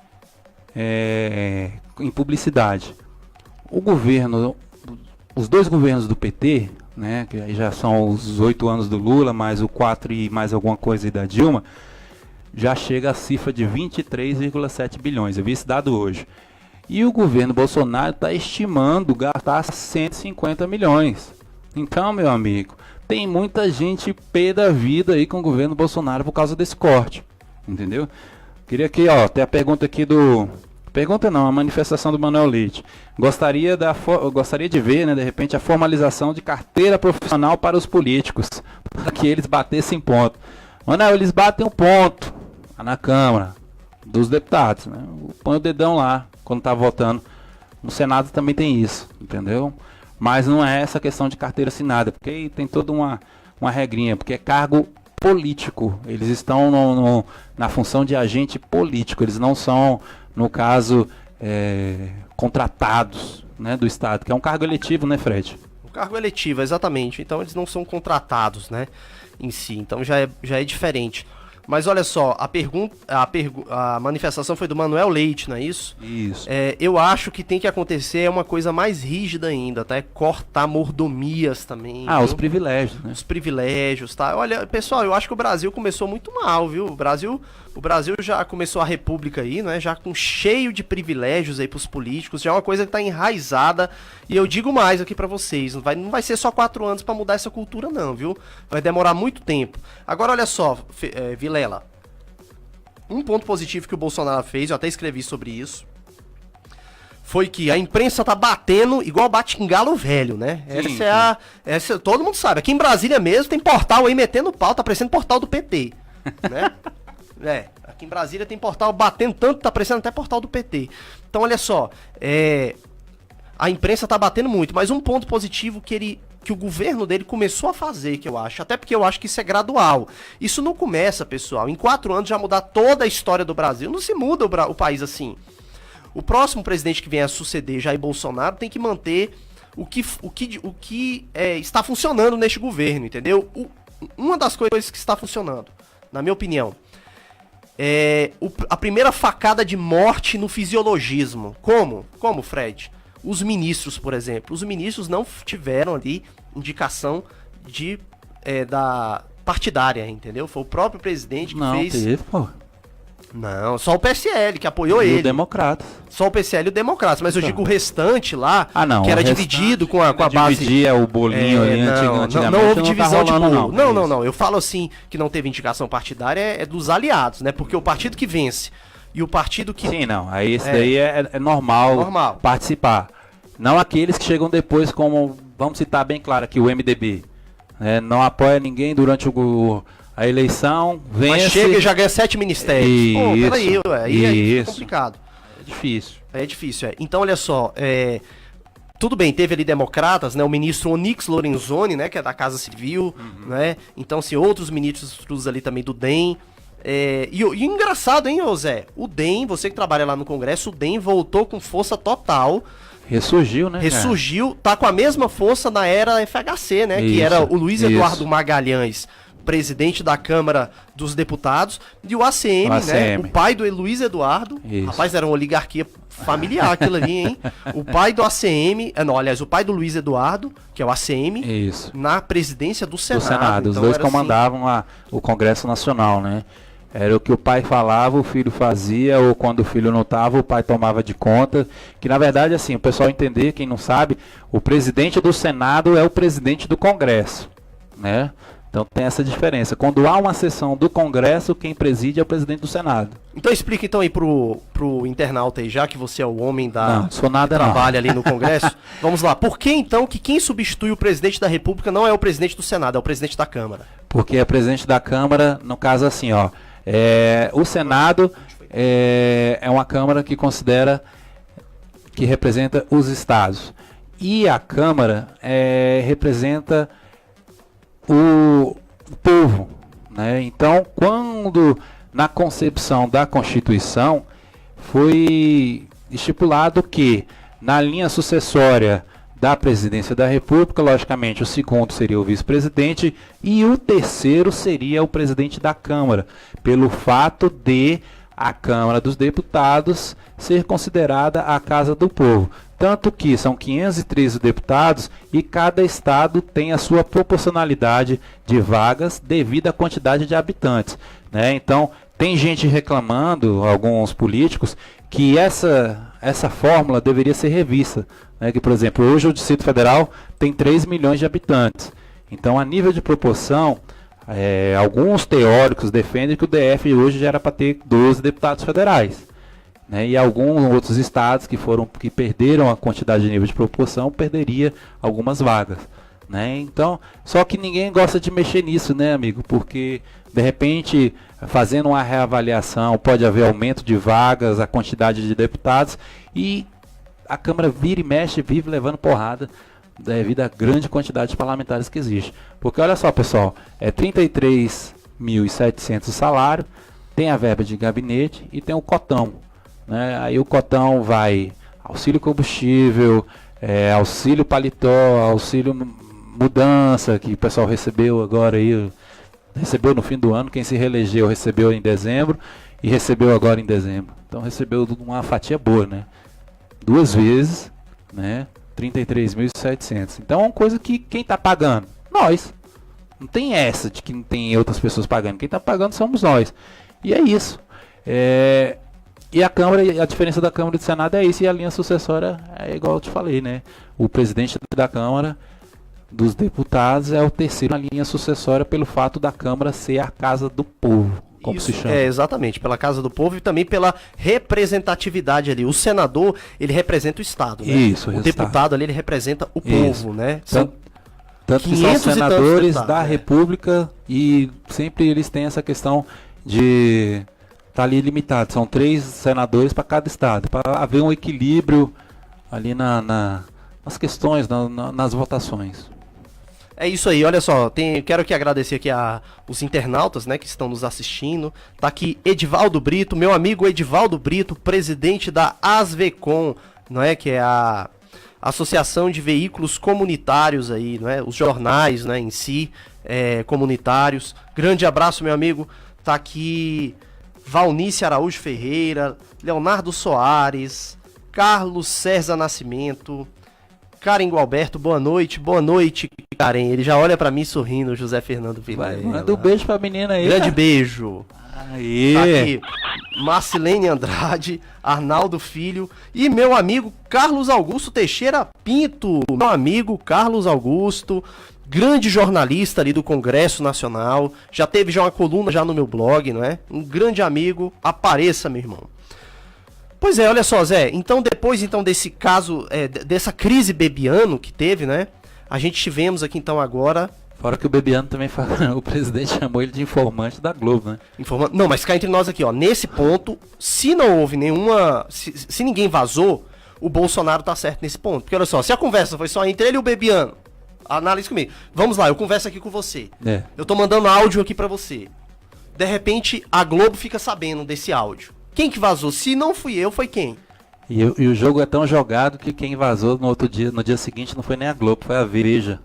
em publicidade. Os dois governos do PT, né, que aí já são os 8 anos do Lula, mais o 4 e mais alguma coisa aí da Dilma, já chega a cifra de 23,7 bilhões. Eu vi esse dado hoje. E o governo Bolsonaro está estimando gastar 150 milhões. Então, meu amigo, tem muita gente pé da vida aí com o governo Bolsonaro por causa desse corte. Entendeu? Queria aqui, ó, ter a pergunta aqui do... Pergunta não, a manifestação do Manuel Leite. Gostaria de ver, né, de repente, a formalização de carteira profissional para os políticos, para que eles batessem ponto. Manuel, eles batem um ponto na Câmara dos Deputados, né? Põe o dedão lá quando tá votando. No Senado também tem isso, entendeu? Mas não é essa questão de carteira assinada, porque aí tem toda uma regrinha, porque é cargo político. Eles estão na função de agente político, eles não são, no caso, contratados, né, do Estado, que é um cargo eletivo, né, Fred? Um cargo eletivo, exatamente. Então eles não são contratados, né, em si. Então já é diferente. Mas olha só, a manifestação foi do Manuel Leite, não é isso? Isso. Eu acho que tem que acontecer uma coisa mais rígida ainda, tá? É cortar mordomias também. Ah, viu? Os privilégios, né? Os privilégios, tá? Olha, pessoal, eu acho que o Brasil começou muito mal, viu? O Brasil já começou a república aí, né? Já com cheio de privilégios aí pros políticos, já é uma coisa que tá enraizada. E eu digo mais aqui pra vocês, não vai ser só 4 anos pra mudar essa cultura não, viu? Vai demorar muito tempo. Agora, olha só, Vilela, um ponto positivo que o Bolsonaro fez, eu até escrevi sobre isso, foi que a imprensa tá batendo igual bate em galo velho, né? Essa todo mundo sabe. Aqui em Brasília mesmo tem portal aí metendo pau, tá parecendo portal do PT, né? Aqui em Brasília tem portal batendo tanto, tá parecendo até portal do PT. Então olha só, a imprensa tá batendo muito, mas um ponto positivo que o governo dele começou a fazer, que eu acho, até porque eu acho que isso é gradual. Isso não começa, pessoal, em 4 anos já mudar toda a história do Brasil. Não se muda o país assim. O próximo presidente que vier a suceder, Jair Bolsonaro, tem que manter o que está funcionando neste governo, entendeu? Uma das coisas que está funcionando, na minha opinião, a primeira facada de morte no fisiologismo. Como, Fred? Os ministros, por exemplo. Os ministros não tiveram ali indicação da partidária, entendeu? Foi o próprio presidente que fez... Não, teve, pô. Não, só o PSL que apoiou ele. O Democratas. Só o PSL e o Democratas. Mas eu digo o restante lá, não, que era dividido com a base... Dividia o bolinho ali antigamente. Não houve divisão de bolo. Não. Eu falo assim, que não teve indicação partidária é dos aliados, né? Porque o partido que vence e o partido que... Sim, não. Aí isso daí é normal participar. Não aqueles que chegam depois, como, vamos citar bem claro aqui, o MDB. Não apoia ninguém durante a eleição, vence... Mas chega e já ganha 7 ministérios. Isso, peraí, aí é complicado. É difícil. É difícil. Então, olha só, tudo bem, teve ali democratas, né? O ministro Onyx Lorenzoni, né? Que é da Casa Civil, né? Então, assim, outros ministros ali também do DEM. E engraçado, hein, ô Zé? O DEM, você que trabalha lá no Congresso, o DEM voltou com força total. Ressurgiu, né? Ressurgiu, tá com a mesma força na era FHC, né? Que era o Luiz Eduardo Magalhães, presidente da Câmara dos Deputados, e o ACM, né? O pai do Luiz Eduardo. Isso. Rapaz, era uma oligarquia familiar aquilo ali, hein? O pai do ACM, o pai do Luiz Eduardo, que é o ACM, na presidência do Senado. Então, os dois comandavam o Congresso Nacional, né? Era o que o pai falava, o filho fazia, ou quando o filho não estava, o pai tomava de conta. Que na verdade, assim, o pessoal entender, quem não sabe, o presidente do Senado é o presidente do Congresso, né? Então tem essa diferença. Quando há uma sessão do Congresso, quem preside é o presidente do Senado. Então explica então aí pro internauta aí, já que você é o homem Não, sou nada que trabalha ali no Congresso. Vamos lá. Por que então que quem substitui o presidente da República não é o presidente do Senado, é o presidente da Câmara? Porque é presidente da Câmara, no caso assim, ó. O Senado é uma Câmara que representa os estados. E a Câmara representa o povo, né? Então, quando na concepção da Constituição foi estipulado que na linha sucessória da presidência da República, logicamente o segundo seria o vice-presidente e o terceiro seria o presidente da Câmara, pelo fato de a Câmara dos Deputados ser considerada a casa do povo. Tanto que são 513 deputados e cada estado tem a sua proporcionalidade de vagas devido à quantidade de habitantes, né? Então, tem gente reclamando, alguns políticos, que essa fórmula deveria ser revista, né? Que, por exemplo, hoje o Distrito Federal tem 3 milhões de habitantes. Então, a nível de proporção, alguns teóricos defendem que o DF hoje já era para ter 12 deputados federais. Né, e alguns outros estados que perderam a quantidade de nível de proporção perderia algumas vagas, né? Então, só que ninguém gosta de mexer nisso, né, amigo? Porque de repente, fazendo uma reavaliação, pode haver aumento de vagas, a quantidade de deputados, e a Câmara vira e mexe, vive levando porrada devido à grande quantidade de parlamentares que existe. Porque olha só, pessoal, é 33.700 o salário, tem a verba de gabinete e tem o cotão. Né? Aí o cotão vai auxílio combustível, auxílio paletó, auxílio mudança, que o pessoal recebeu agora aí, recebeu no fim do ano, quem se reelegeu recebeu em dezembro e recebeu agora em dezembro. Então recebeu uma fatia boa, né? 2 vezes, né? 33.700. Então é uma coisa que quem está pagando? Nós. Não tem essa de que não tem outras pessoas pagando. Quem está pagando somos nós. E é isso. E a Câmara, a diferença da Câmara e do Senado é isso, e a linha sucessória é igual eu te falei, né? O presidente da Câmara dos Deputados é o terceiro na linha sucessória pelo fato da Câmara ser a casa do povo, como isso, se chama. Exatamente, pela casa do povo e também pela representatividade ali. O senador, ele representa o Estado, né? Isso, o deputado ali, ele representa o povo, né? São tanto que são senadores da República e sempre eles têm essa questão de... Está ali limitado, são 3 senadores para cada estado, para haver um equilíbrio ali nas questões, nas votações. É isso aí, olha só, quero aqui agradecer aqui os internautas, né, que estão nos assistindo. Tá aqui Edivaldo Brito, meu amigo Edivaldo Brito, presidente da ASVECOM, não é, que é a Associação de Veículos Comunitários aí, não é, os jornais, né, em si, comunitários. Grande abraço, meu amigo. Tá aqui Valnice Araújo Ferreira, Leonardo Soares, Carlos César Nascimento, Karen Gualberto, boa noite, Karen. Ele já olha pra mim sorrindo, José Fernando Vilela. Manda um beijo pra menina aí. Grande beijo. Aí. Tá aqui, Marcilene Andrade, Arnaldo Filho e meu amigo Carlos Augusto Teixeira Pinto. Meu amigo Carlos Augusto, grande jornalista ali do Congresso Nacional, já teve uma coluna já no meu blog, não é? Um grande amigo, apareça, meu irmão. Pois é, olha só, Zé, então depois desse caso, dessa crise Bebiano que teve, né? A gente tivemos aqui então agora... Fora que o Bebiano também o presidente chamou ele de informante da Globo, né? Não, mas cá entre nós aqui, ó, nesse ponto, se não houve nenhuma... Se ninguém vazou, o Bolsonaro tá certo nesse ponto. Porque olha só, se a conversa foi só entre ele e o Bebiano, analise comigo. Vamos lá, eu converso aqui com você. Eu tô mandando áudio aqui pra você. De repente, a Globo fica sabendo desse áudio. Quem que vazou? Se não fui eu, foi quem? E o jogo é tão jogado que quem vazou no dia seguinte não foi nem a Globo, foi a Veja.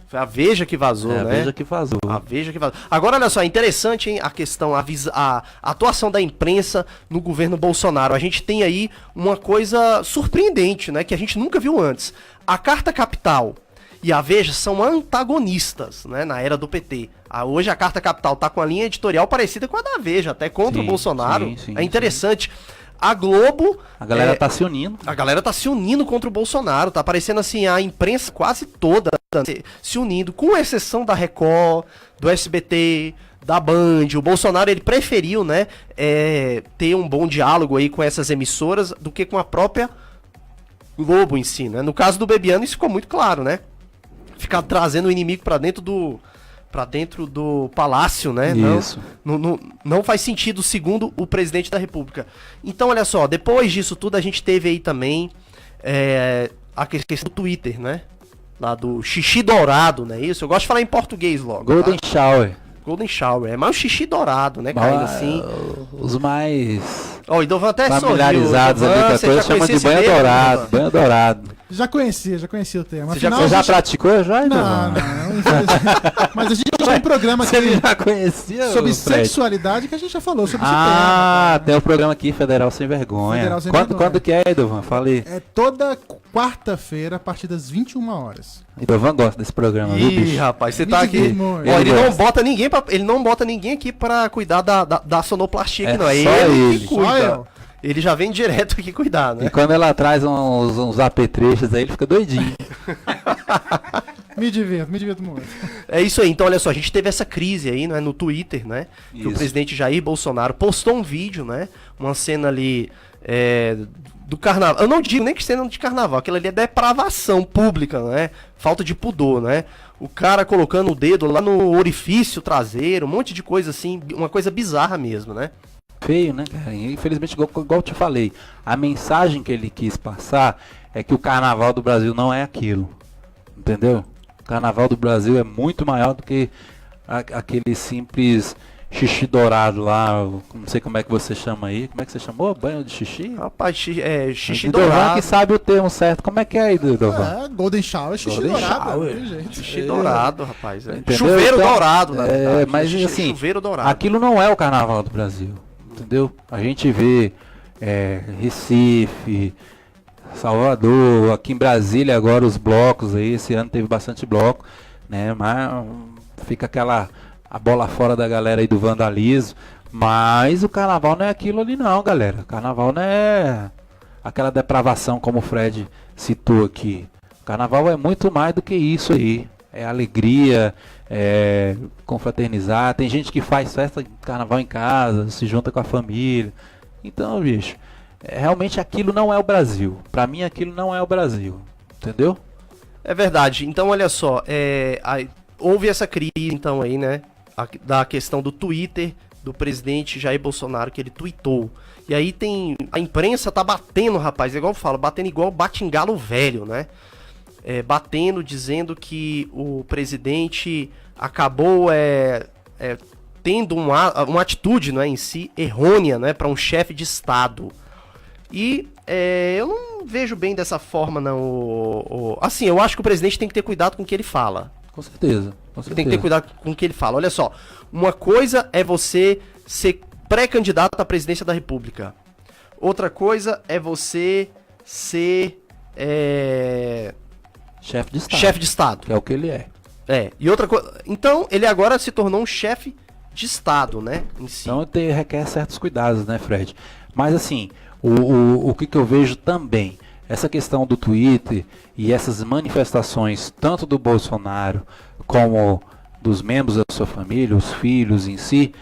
Foi a Veja que vazou, né? A Veja que vazou. A Veja que vazou. Agora, olha só, é interessante, hein, a questão, a atuação da imprensa no governo Bolsonaro. A gente tem aí uma coisa surpreendente, né, que a gente nunca viu antes. A Carta Capital e a Veja são antagonistas, né, na era do PT. Hoje a Carta Capital tá com a linha editorial parecida com a da Veja, até contra o Bolsonaro. É interessante. A Globo... A galera tá se unindo. A galera tá se unindo contra o Bolsonaro. Tá aparecendo assim, a imprensa quase toda se unindo, com exceção da Record, do SBT, da Band. O Bolsonaro, ele preferiu, né, ter um bom diálogo aí com essas emissoras do que com a própria Globo em si, né? No caso do Bebiano, isso ficou muito claro, né? Ficar trazendo o inimigo pra dentro do palácio, né? Isso. Não faz sentido, segundo o presidente da República. Então, olha só, depois disso tudo, a gente teve aí também a questão do Twitter, né? Lá do xixi dourado, né? Isso, eu gosto de falar em português logo. Golden Shower. Golden Shower, é mais o xixi dourado, né? Caindo assim. Os mais o Idovan até familiarizados ali com a coisa chamam de banho dourado. Banho dourado. Já conhecia o tema. Você Afinal, já praticou já? Não. Mas a gente tem um programa aqui Você já conhecia sobre o Fred? sexualidade que a gente já falou sobre esse tema. Ah, tem o programa aqui, Federal Sem Vergonha. Federal Sem Vergonha. Quando que é, Edovan? Falei. É toda quarta-feira, a partir das 21 horas. Edovan gosta desse programa, viu, Ih, bicho? rapaz, você Me tá aqui. divirto muito. Ó, ele Ele não gosta. bota ninguém aqui pra cuidar da sonoplastia aqui, É não. É só ele ele. que cuida. Só eu. Ele já vem direto aqui cuidar, né? E quando ela traz uns apetrechos aí, ele fica doidinho. Me divirto muito. É isso aí, então olha só, a gente teve essa crise aí, né, no Twitter, né? Que o Isso. presidente Jair Bolsonaro postou um vídeo, né? Uma cena ali do carnaval. Eu não digo nem que cena de carnaval, aquilo ali é depravação pública, né? Falta de pudor, né? O cara colocando o dedo lá no orifício traseiro, um monte de coisa assim, uma coisa bizarra mesmo, né? Feio, né, cara? E, infelizmente, igual eu te falei, a mensagem que ele quis passar é que o carnaval do Brasil não é aquilo. Entendeu? O carnaval do Brasil é muito maior do que aquele simples xixi dourado lá. Não sei como é que você chama aí. Como é que você chamou? Banho de xixi? Rapaz, xixi Edovan dourado. que sabe o termo certo. Como é que é aí, Edovan? Golden Shower, xixi Golden dourado. Shower. Não tem jeito. Xixi dourado, rapaz. Entendeu? Chuveiro Então, dourado, na verdade. mas assim, chuveiro dourado. aquilo não é o carnaval do Brasil. Entendeu? A gente vê Recife, Salvador, aqui em Brasília agora os blocos aí, esse ano teve bastante bloco, né? Mas fica a bola fora da galera aí do vandalismo. Mas o carnaval não é aquilo ali não, galera. O carnaval não é aquela depravação como o Fred citou aqui. O carnaval é muito mais do que isso aí. É alegria, é confraternizar. Tem gente que faz festa de carnaval em casa, se junta com a família. Então, bicho, realmente aquilo não é o Brasil. Pra mim aquilo não é o Brasil. Entendeu? É verdade. Então, olha só, houve essa crise, então, aí, né? Da questão do Twitter do presidente Jair Bolsonaro, que ele tweetou. E aí a imprensa tá batendo, rapaz, igual eu falo, batendo igual bate em galo velho, né? Batendo, dizendo que o presidente acabou tendo uma atitude, né, em si errônea, né, para um chefe de Estado. E eu não vejo bem dessa forma, não. Assim, eu acho que o presidente tem que ter cuidado com o que ele fala. Com certeza. Tem que ter cuidado com o que ele fala. Olha só, uma coisa é você ser pré-candidato à presidência da República. Outra coisa é você ser chefe de Estado. Chefe de Estado. Que é o que ele é. E outra coisa. Então, ele agora se tornou um chefe de Estado, né? Em si. Então requer certos cuidados, né, Fred? Mas assim, o que eu vejo também, essa questão do Twitter e essas manifestações, tanto do Bolsonaro como dos membros da sua família, os filhos em si,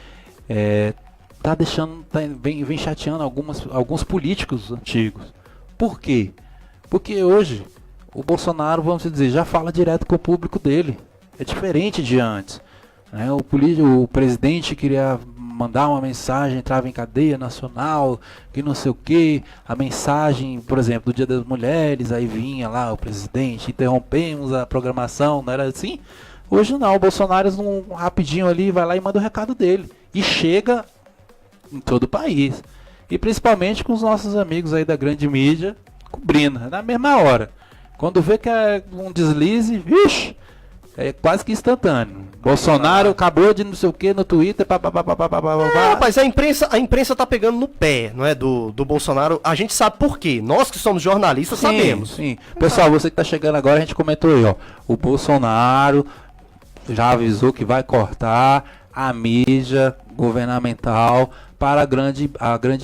vem chateando alguns políticos antigos. Por quê? Porque hoje o Bolsonaro, vamos dizer, já fala direto com o público dele. É diferente de antes, né? O presidente queria mandar uma mensagem, entrava em cadeia nacional, que não sei o que. A mensagem, por exemplo, do Dia das Mulheres, aí vinha lá o presidente, interrompemos a programação, não era assim? Hoje não, o Bolsonaro rapidinho ali vai lá e manda o recado dele. E chega em todo o país. E principalmente com os nossos amigos aí da grande mídia, cobrindo, na mesma hora. Quando vê que é um deslize, vixe, é quase que instantâneo. Bolsonaro acabou de não sei o que no Twitter, rapaz, a imprensa tá pegando no pé, não é, do Bolsonaro. A gente sabe por quê. Nós que somos jornalistas sabemos. Sim. Pessoal, você que tá chegando agora, a gente comentou aí, ó. O Bolsonaro já avisou que vai cortar a mídia governamental para a grande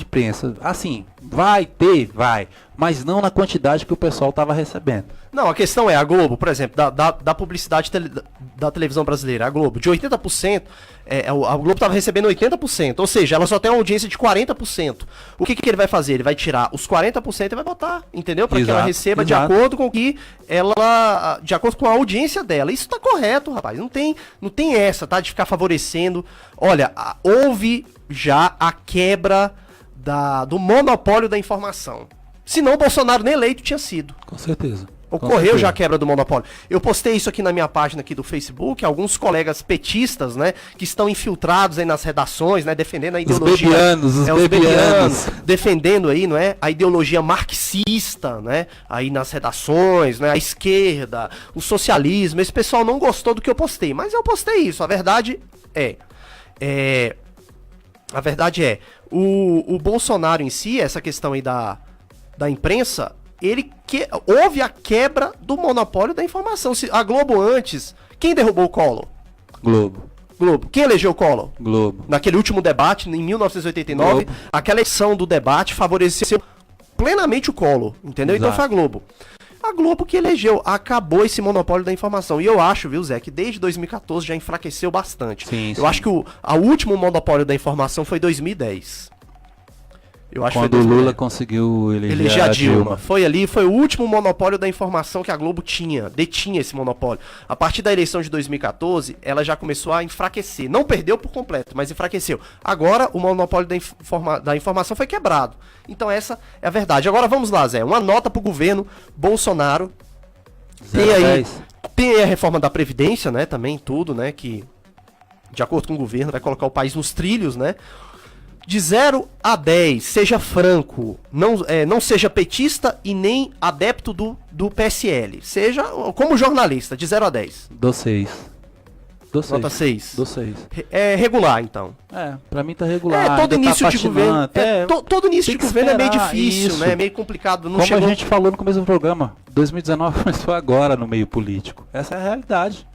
imprensa. Assim, vai, mas não na quantidade que o pessoal estava recebendo. Não, a questão é, a Globo, por exemplo, da publicidade da televisão brasileira, a Globo, de 80%, a Globo estava recebendo 80%, ou seja, ela só tem uma audiência de 40%. O que ele vai fazer? Ele vai tirar os 40% e vai botar, entendeu? Para que ela receba de acordo com de acordo com a audiência dela. Isso tá correto, rapaz. Não tem essa, tá? De ficar favorecendo. Olha, houve já a quebra do monopólio da informação. Senão o Bolsonaro nem eleito tinha sido. Com certeza. Ocorreu já a quebra do monopólio. Eu postei isso aqui na minha página aqui do Facebook, alguns colegas petistas, né, que estão infiltrados aí nas redações, né, defendendo a ideologia... Os bebianos. Defendendo aí, não é, a ideologia marxista, né, aí nas redações, né, a esquerda, o socialismo. Esse pessoal não gostou do que eu postei, mas eu postei isso. A verdade é... O Bolsonaro em si, essa questão aí da imprensa... houve a quebra do monopólio da informação. A Globo antes, quem derrubou o Collor? Globo. Quem elegeu o Collor? Globo. Naquele último debate, em 1989, Globo. aquela eleição do debate favoreceu plenamente o Collor, entendeu? Exato. Então foi a Globo. A Globo que elegeu, acabou esse monopólio da informação. E eu acho, viu, Zé, que desde 2014 já enfraqueceu bastante. Sim. Eu acho que o último monopólio da informação foi 2010. Eu acho Quando que o foi Lula conseguiu eleger a Dilma. Foi o último monopólio da informação que a Globo detinha esse monopólio. A partir da eleição de 2014, ela já começou a enfraquecer. Não perdeu por completo, mas enfraqueceu. Agora, o monopólio da informação foi quebrado. Então essa é a verdade. Agora vamos lá, Zé. Uma nota pro governo Bolsonaro. Tem aí a reforma da Previdência, né? Também tudo, né? Que, de acordo com o governo, vai colocar o país nos trilhos, né? De 0 a 10, seja franco, não seja petista e nem adepto do PSL. Seja como jornalista, de 0 a 10. Dou 6. Nota 6. Dou 6. É regular, então. Pra mim tá regular. Todo início de governo. Todo início de governo é meio difícil, isso. né? É meio complicado. Como a gente falou no começo do programa, 2019 começou agora no meio político. Essa é a realidade.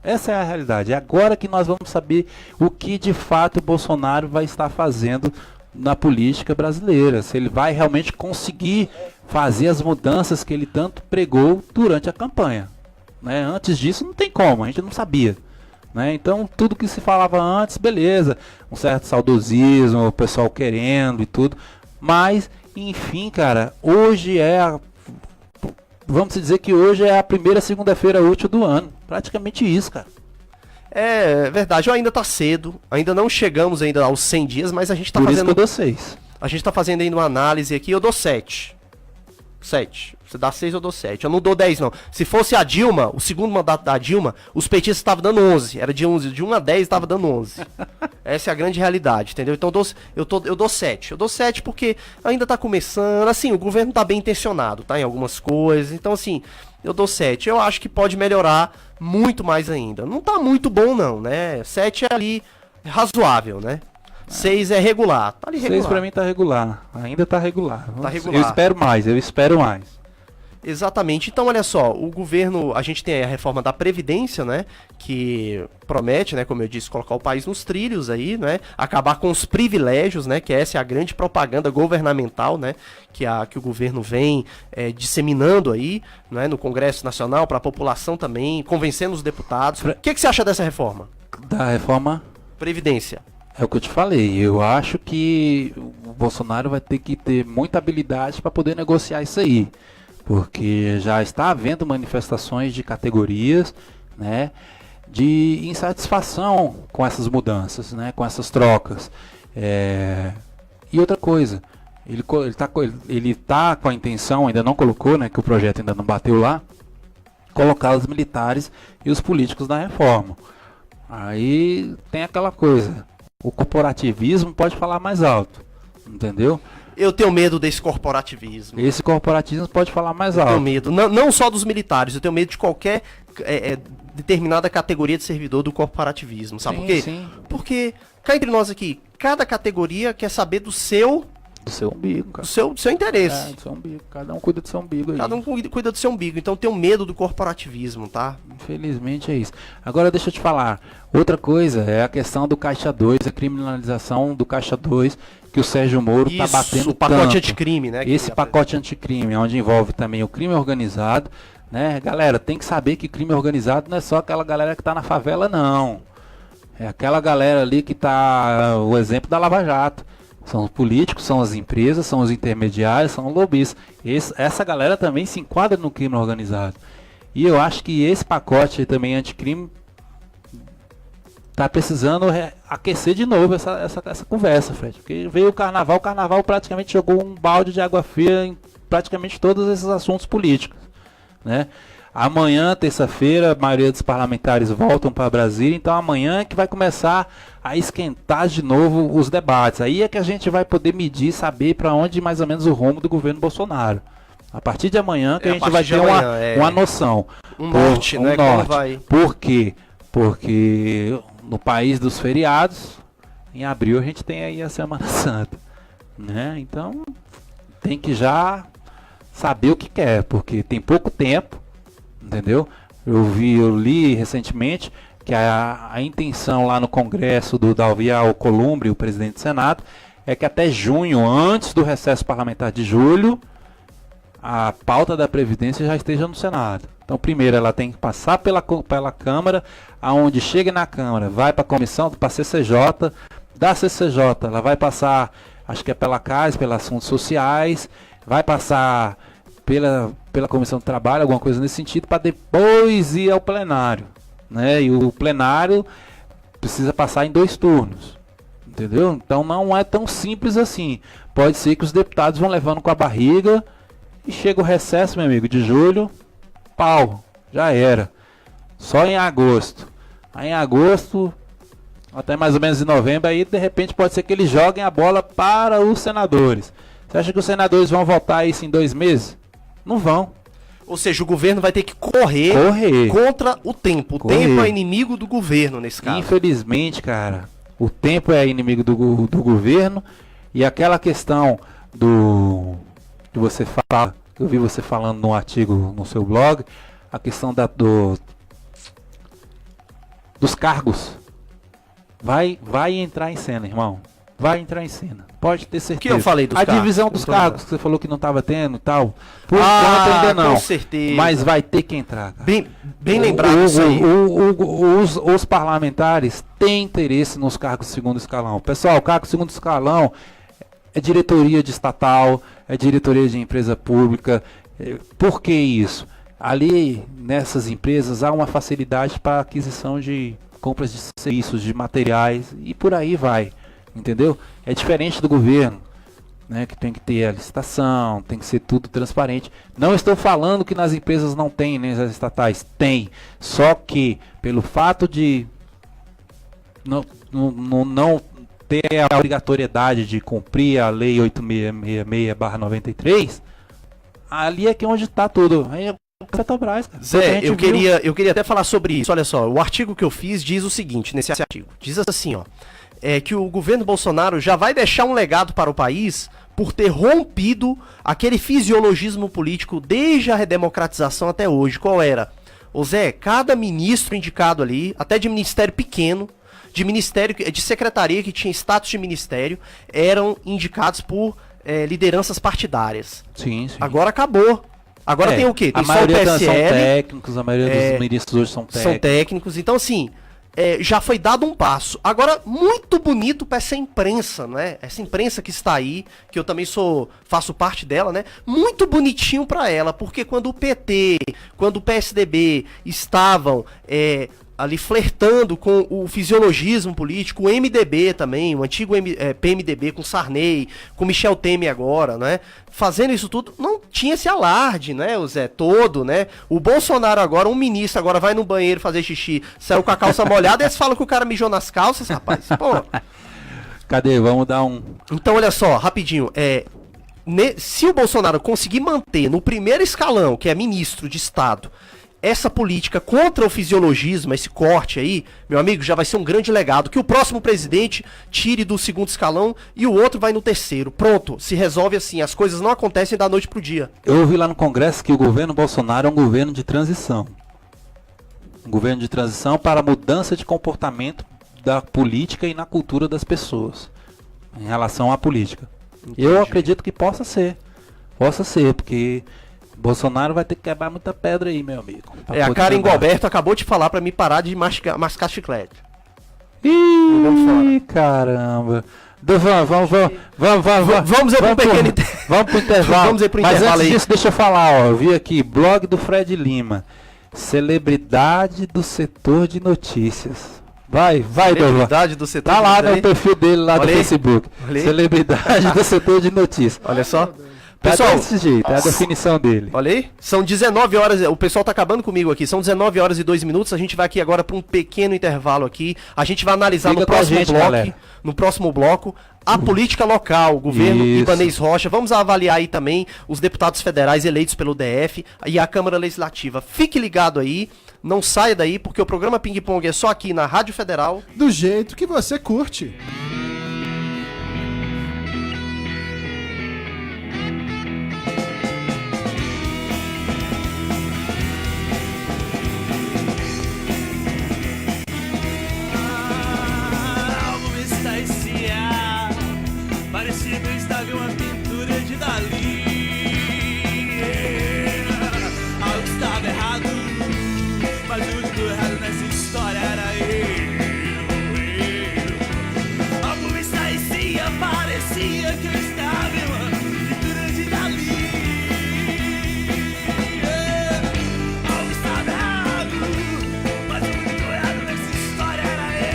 Essa é a realidade. É agora que nós vamos saber o que de fato o Bolsonaro vai estar fazendo na política brasileira. Se ele vai realmente conseguir fazer as mudanças que ele tanto pregou durante a campanha. Né? Antes disso não tem como, a gente não sabia. Né? Então tudo que se falava antes, beleza. Um certo saudosismo, o pessoal querendo e tudo. Mas, enfim, cara, hoje vamos dizer que hoje é a primeira segunda-feira útil do ano. Praticamente isso, cara. É verdade, ainda tá cedo. Ainda não chegamos ainda aos 100 dias, mas a gente tá Por fazendo... isso que eu dou 6. A gente tá fazendo ainda uma análise aqui, eu dou 7. 7. Você dá 6, eu dou 7. Eu não dou 10, não. Se fosse a Dilma, o segundo mandato da Dilma, os petistas estavam dando 11. Era de 11. De 1 a 10 estava dando 11. Essa é a grande realidade, entendeu? Então eu dou 7. Eu dou 7 porque ainda tá começando. Assim, o governo tá bem intencionado, tá? Em algumas coisas. Então, assim, eu dou 7. Eu acho que pode melhorar muito mais ainda. Não tá muito bom, não, né? 7 é ali razoável, né? 6 é regular. Tá ali regular. 6 pra mim tá regular. Ainda tá regular. Tá regular. Eu espero mais. Exatamente. Então, olha só, o governo, a gente tem aí a reforma da Previdência, né, que promete, né, como eu disse, colocar o país nos trilhos aí, né, acabar com os privilégios, né, que essa é a grande propaganda governamental, né, que o governo vem disseminando aí, né, no Congresso Nacional, para a população também, convencendo os deputados. O que você acha dessa reforma? Da reforma? Previdência. É o que eu te falei, eu acho que o Bolsonaro vai ter que ter muita habilidade para poder negociar isso aí. Porque já está havendo manifestações de categorias, né, de insatisfação com essas mudanças, né, com essas trocas. E outra coisa, ele tá com a intenção, ainda não colocou, né, que o projeto ainda não bateu lá, colocar os militares e os políticos na reforma. Aí tem aquela coisa, o corporativismo pode falar mais alto, entendeu? Eu tenho medo desse corporativismo. Esse corporativismo pode falar mais alto. Eu tenho medo, não só dos militares, eu tenho medo de qualquer determinada categoria de servidor do corporativismo, sabe por quê? Sim. Porque, cá entre nós aqui, cada categoria quer saber do seu umbigo, cara. Do seu interesse. Do seu umbigo. Cada um cuida do seu umbigo aí. Cada um cuida do seu umbigo. Então eu tenho medo do corporativismo, tá? Infelizmente é isso. Agora deixa eu te falar. Outra coisa é a questão do Caixa 2, a criminalização do Caixa 2, que o Sérgio Moro tá batendo o pacote tanto. anticrime, né? Esse pacote anticrime, onde envolve também o crime organizado, né? Galera, tem que saber que crime organizado não é só aquela galera que tá na favela, não. É aquela galera ali que tá, o exemplo da Lava Jato. São os políticos, são as empresas, são os intermediários, são os lobistas. Essa galera também se enquadra no crime organizado. E eu acho que esse pacote também anticrime tá precisando aquecer de novo essa conversa, Fred. Porque veio o carnaval praticamente jogou um balde de água fria em praticamente todos esses assuntos políticos. né? Amanhã, terça-feira, a maioria dos parlamentares voltam para Brasília, então amanhã é que vai começar a esquentar de novo os debates. Aí é que a gente vai poder medir, saber para onde mais ou menos o rumo do governo Bolsonaro. A partir de amanhã que a gente vai ter uma noção. Norte, né? Como vai? Por quê? Porque no país dos feriados, em abril a gente tem aí a Semana Santa, né? Então tem que já saber o que quer, porque tem pouco tempo, entendeu? Eu li recentemente que a intenção lá no Congresso do Davi Alcolumbre, o presidente do Senado, é que até junho, antes do recesso parlamentar de julho, a pauta da Previdência já esteja no Senado. Então, primeiro, ela tem que passar pela Câmara, aonde chega na Câmara, vai para a comissão, para a CCJ, da CCJ, ela vai passar, acho que é pela CAS, pelos assuntos sociais, vai passar pela Comissão do Trabalho, alguma coisa nesse sentido, para depois ir ao plenário, né? E o plenário precisa passar em 2 turnos, entendeu? Então não é tão simples assim. Pode ser que os deputados vão levando com a barriga e chega o recesso, meu amigo, de julho, pau, já era. Só em agosto. Aí em agosto, até mais ou menos em novembro, aí de repente pode ser que eles joguem a bola para os senadores. Você acha que os senadores vão votar isso em 2 meses? Não vão. Ou seja, o governo vai ter que correr. Contra o tempo. O tempo é inimigo do governo nesse caso. Infelizmente, cara, o tempo é inimigo do governo. E aquela questão que você fala, eu vi você falando no artigo no seu blog, a questão dos cargos. Vai entrar em cena, irmão. Vai entrar em cena. Pode ter certeza. O que eu falei dos cargos? A divisão dos cargos que você falou que não estava tendo e tal. Por enquanto ainda não. Com certeza. Mas vai ter que entrar, cara. Bem lembrado isso aí. Os parlamentares têm interesse nos cargos de segundo escalão. Pessoal, o cargo de segundo escalão é diretoria de estatal, é diretoria de empresa pública. Por que isso? Ali, nessas empresas, há uma facilidade para aquisição de compras de serviços, de materiais e por aí vai. Entendeu? É diferente do governo, né, que tem que ter a licitação, tem que ser tudo transparente. Não estou falando que nas empresas não tem, nem nas estatais, tem. Só que, pelo fato de não ter a obrigatoriedade de cumprir a Lei 8666/93, ali é que onde está tudo. Aí é Petrobras, cara. Zé, eu queria até falar sobre isso. Olha só, o artigo que eu fiz diz o seguinte, nesse artigo. Diz assim, ó. Que o governo Bolsonaro já vai deixar um legado para o país por ter rompido aquele fisiologismo político desde a redemocratização até hoje. Qual era? Ô Zé, cada ministro indicado ali, até de ministério pequeno, de secretaria que tinha status de ministério, eram indicados por lideranças partidárias. Sim. Agora acabou. Agora tem o quê? Tem a maioria são técnicos, a maioria dos ministros hoje são técnicos. São técnicos, então assim... já foi dado um passo. Agora, muito bonito para essa imprensa, né? Essa imprensa que está aí, que eu também faço parte dela, né? Muito bonitinho para ela, porque quando o PT, quando o PSDB estavam ali flertando com o fisiologismo político, o MDB também, o antigo PMDB com Sarney, com Michel Temer agora, né? Fazendo isso tudo, não tinha esse alarde, né, o Zé, todo, né? O Bolsonaro agora, um ministro, agora vai no banheiro fazer xixi, saiu com a calça molhada, e eles falam que o cara mijou nas calças, rapaz, pô. Cadê? Vamos dar um... Então, olha só, rapidinho, se o Bolsonaro conseguir manter no primeiro escalão, que é ministro de Estado, essa política contra o fisiologismo, esse corte aí, meu amigo, já vai ser um grande legado. Que o próximo presidente tire do segundo escalão e o outro vai no terceiro. Pronto, se resolve assim. As coisas não acontecem da noite pro dia. Eu ouvi lá no Congresso que o governo Bolsonaro é um governo de transição. Um governo de transição para a mudança de comportamento da política e na cultura das pessoas em relação à política. Entendi. Eu acredito que possa ser, porque... Bolsonaro vai ter que quebrar muita pedra aí, meu amigo. A Karen Gualberto acabou de falar pra mim parar de mascar chiclete. Ih, caramba. Vamos aí pro pequeno intervalo. Vamos pro intervalo. Vamos aí pro Mas intervalo antes aí. disso, deixa eu falar, ó. Eu vi aqui, blog do Fred Lima. Celebridade do setor de notícias. Vai, Celebridade do setor tá de lá notícias. no perfil dele lá do Olha aí. Facebook. Olha aí. Celebridade do setor de notícias. Olha só. Pessoal, desse jeito, é a definição dele. Olha aí, são 19 horas, o pessoal tá acabando comigo aqui, são 19 horas e 2 minutos, a gente vai aqui agora para um pequeno intervalo aqui, a gente vai analisar Fica no com a próximo gente, bloco, galera. no próximo bloco, a política local, o governo Isso. Ibanez Rocha, vamos avaliar aí também os deputados federais eleitos pelo DF e a Câmara Legislativa. Fique ligado aí, não saia daí, porque o programa Ping Pong é só aqui na Rádio Federal. Do jeito que você curte. Parecia que eu estava em uma pintura de Dali. Algo estava errado, mas o único errado nessa história era eu. Algo me estremecia, parecia que eu estava em uma pintura de Dali. Algo estava errado, mas o único errado nessa história era eu.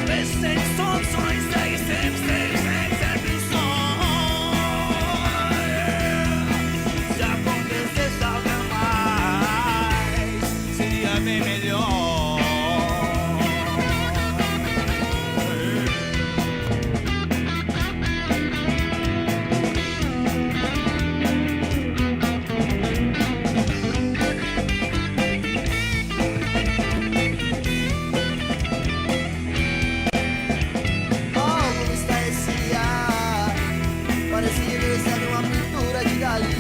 Pensei que soluções, segue sempre, sempre o sonho. Se acontecesse algo a mais, seria bem melhor. Algo me estremecia, parecia que eu estava em uma pintura de Dali.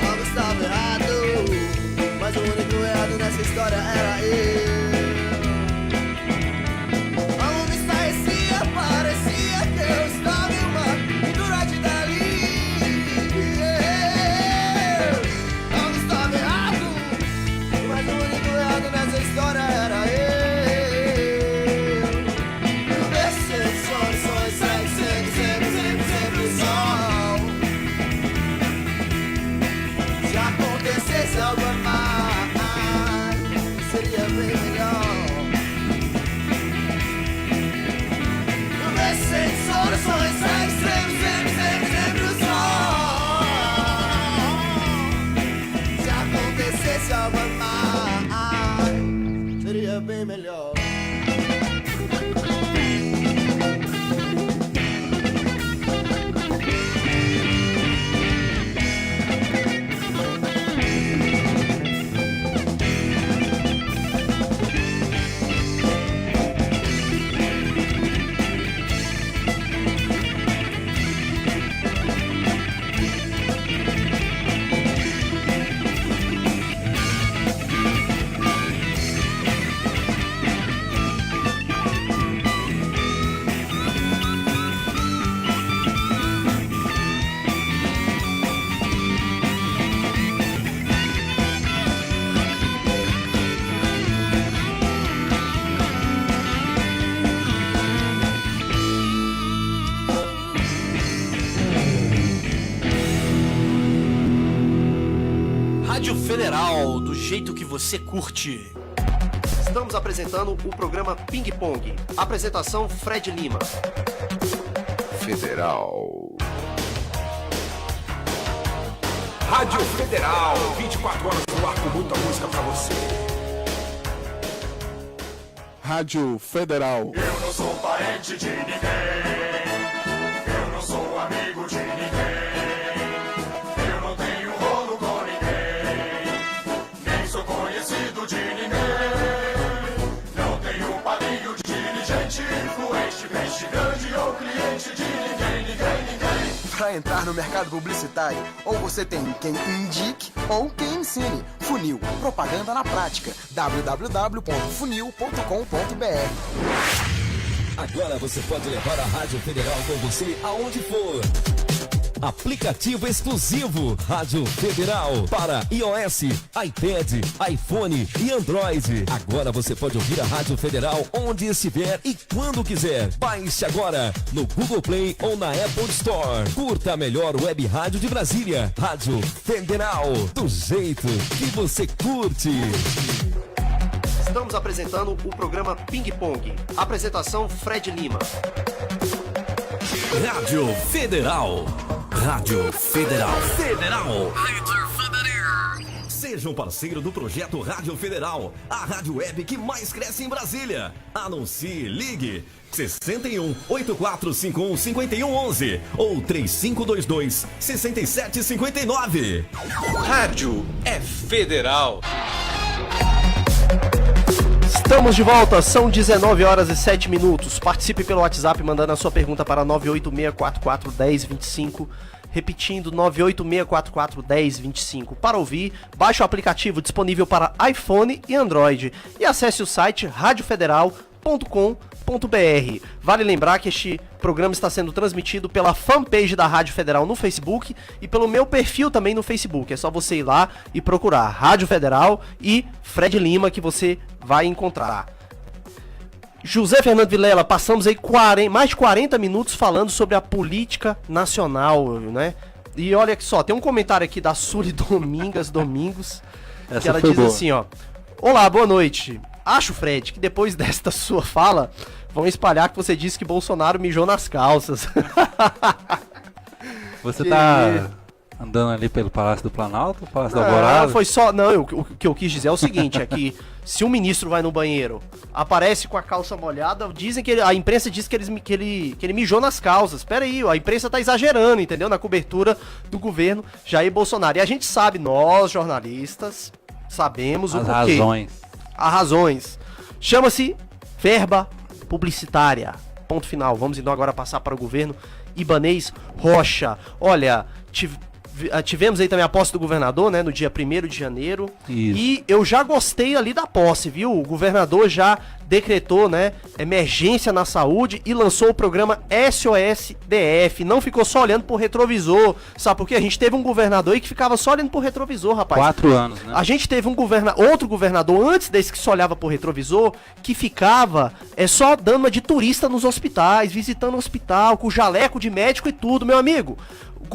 Algo estava errado, mas o único errado nessa história era eu. Algo me estremecia, parecia que eu estava em uma pintura de Dali. Algo estava errado, mas o único errado nessa história era eu. Soluções, segue sempre o sol. Se acontecesse algo a mais, seria bem melhor. Soluções, segue sempre o sol. Se acontecesse algo a mais, seria bem melhor. Rádio Federal, do jeito que você curte. Estamos apresentando o programa Ping Pong. Apresentação Fred Lima. Federal. Rádio Federal, 24 horas no ar com muita música pra você. Rádio Federal. Eu não sou parente de ninguém. Eu não sou amigo de ninguém. Eu não tenho rolo com ninguém. Nem sou conhecido de ninguém. Não tenho padrinho, dirigente, influente, peixe grande ou cliente de ninguém. Para entrar no mercado publicitário, ou você tem quem indique ou quem ensine. Funil, propaganda na prática. www.funil.com.br. Agora você pode levar a Rádio Federal com você aonde for. Aplicativo exclusivo Rádio Federal para iOS, iPad, iPhone e Android. Agora você pode ouvir a Rádio Federal onde estiver e quando quiser. Baixe agora no Google Play ou na Apple Store. Curta a melhor web rádio de Brasília. Rádio Federal, do jeito que você curte. Estamos apresentando o programa Ping Pong. Apresentação Fred Lima. Rádio Federal. Rádio Federal. Federal. Seja um parceiro do projeto Rádio Federal, a rádio web que mais cresce em Brasília. Anuncie, ligue 61 8451 5111 ou 3522 6759. Rádio é Federal. Estamos de volta, são 19 horas e 7 minutos. Participe pelo WhatsApp mandando a sua pergunta para 986441025. Repetindo, 986441025. Para ouvir, baixe o aplicativo disponível para iPhone e Android e acesse o site radiofederal.com.br. Vale lembrar que este programa está sendo transmitido pela fanpage da Rádio Federal no Facebook e pelo meu perfil também no Facebook. É só você ir lá e procurar Rádio Federal e Fred Lima que você vai encontrar. José Fernando Vilela, passamos aí mais de 40 minutos falando sobre a política nacional, né? E olha só, tem um comentário aqui da Suri Domingos, que ela diz assim, ó: olá, boa noite. Acho, Fred, que depois desta sua fala, vão espalhar que você disse que Bolsonaro mijou nas calças. Você tá andando ali pelo Palácio do Planalto, Palácio da Alvorada? Foi só... Não, o que eu quis dizer é o seguinte, é que se um ministro vai no banheiro, aparece com a calça molhada, dizem que a imprensa diz que ele mijou nas calças. Pera aí, a imprensa tá exagerando, entendeu? Na cobertura do governo Jair Bolsonaro. E a gente sabe, nós jornalistas, sabemos o porquê. As razões. Chama-se verba publicitária. Ponto final. Vamos então agora passar para o governo Ibanez Rocha. Olha, tivemos aí também a posse do governador, né, no dia 1º de janeiro. Isso. E eu já gostei ali da posse, viu? O governador já decretou, né, emergência na saúde e lançou o programa SOS-DF. Não ficou só olhando pro retrovisor, sabe por quê? A gente teve um governador aí que ficava só olhando pro retrovisor, rapaz. 4 anos, né? A gente teve outro governador antes desse que só olhava pro retrovisor, que ficava só dando uma de turista nos hospitais, visitando o hospital, com jaleco de médico e tudo, meu amigo.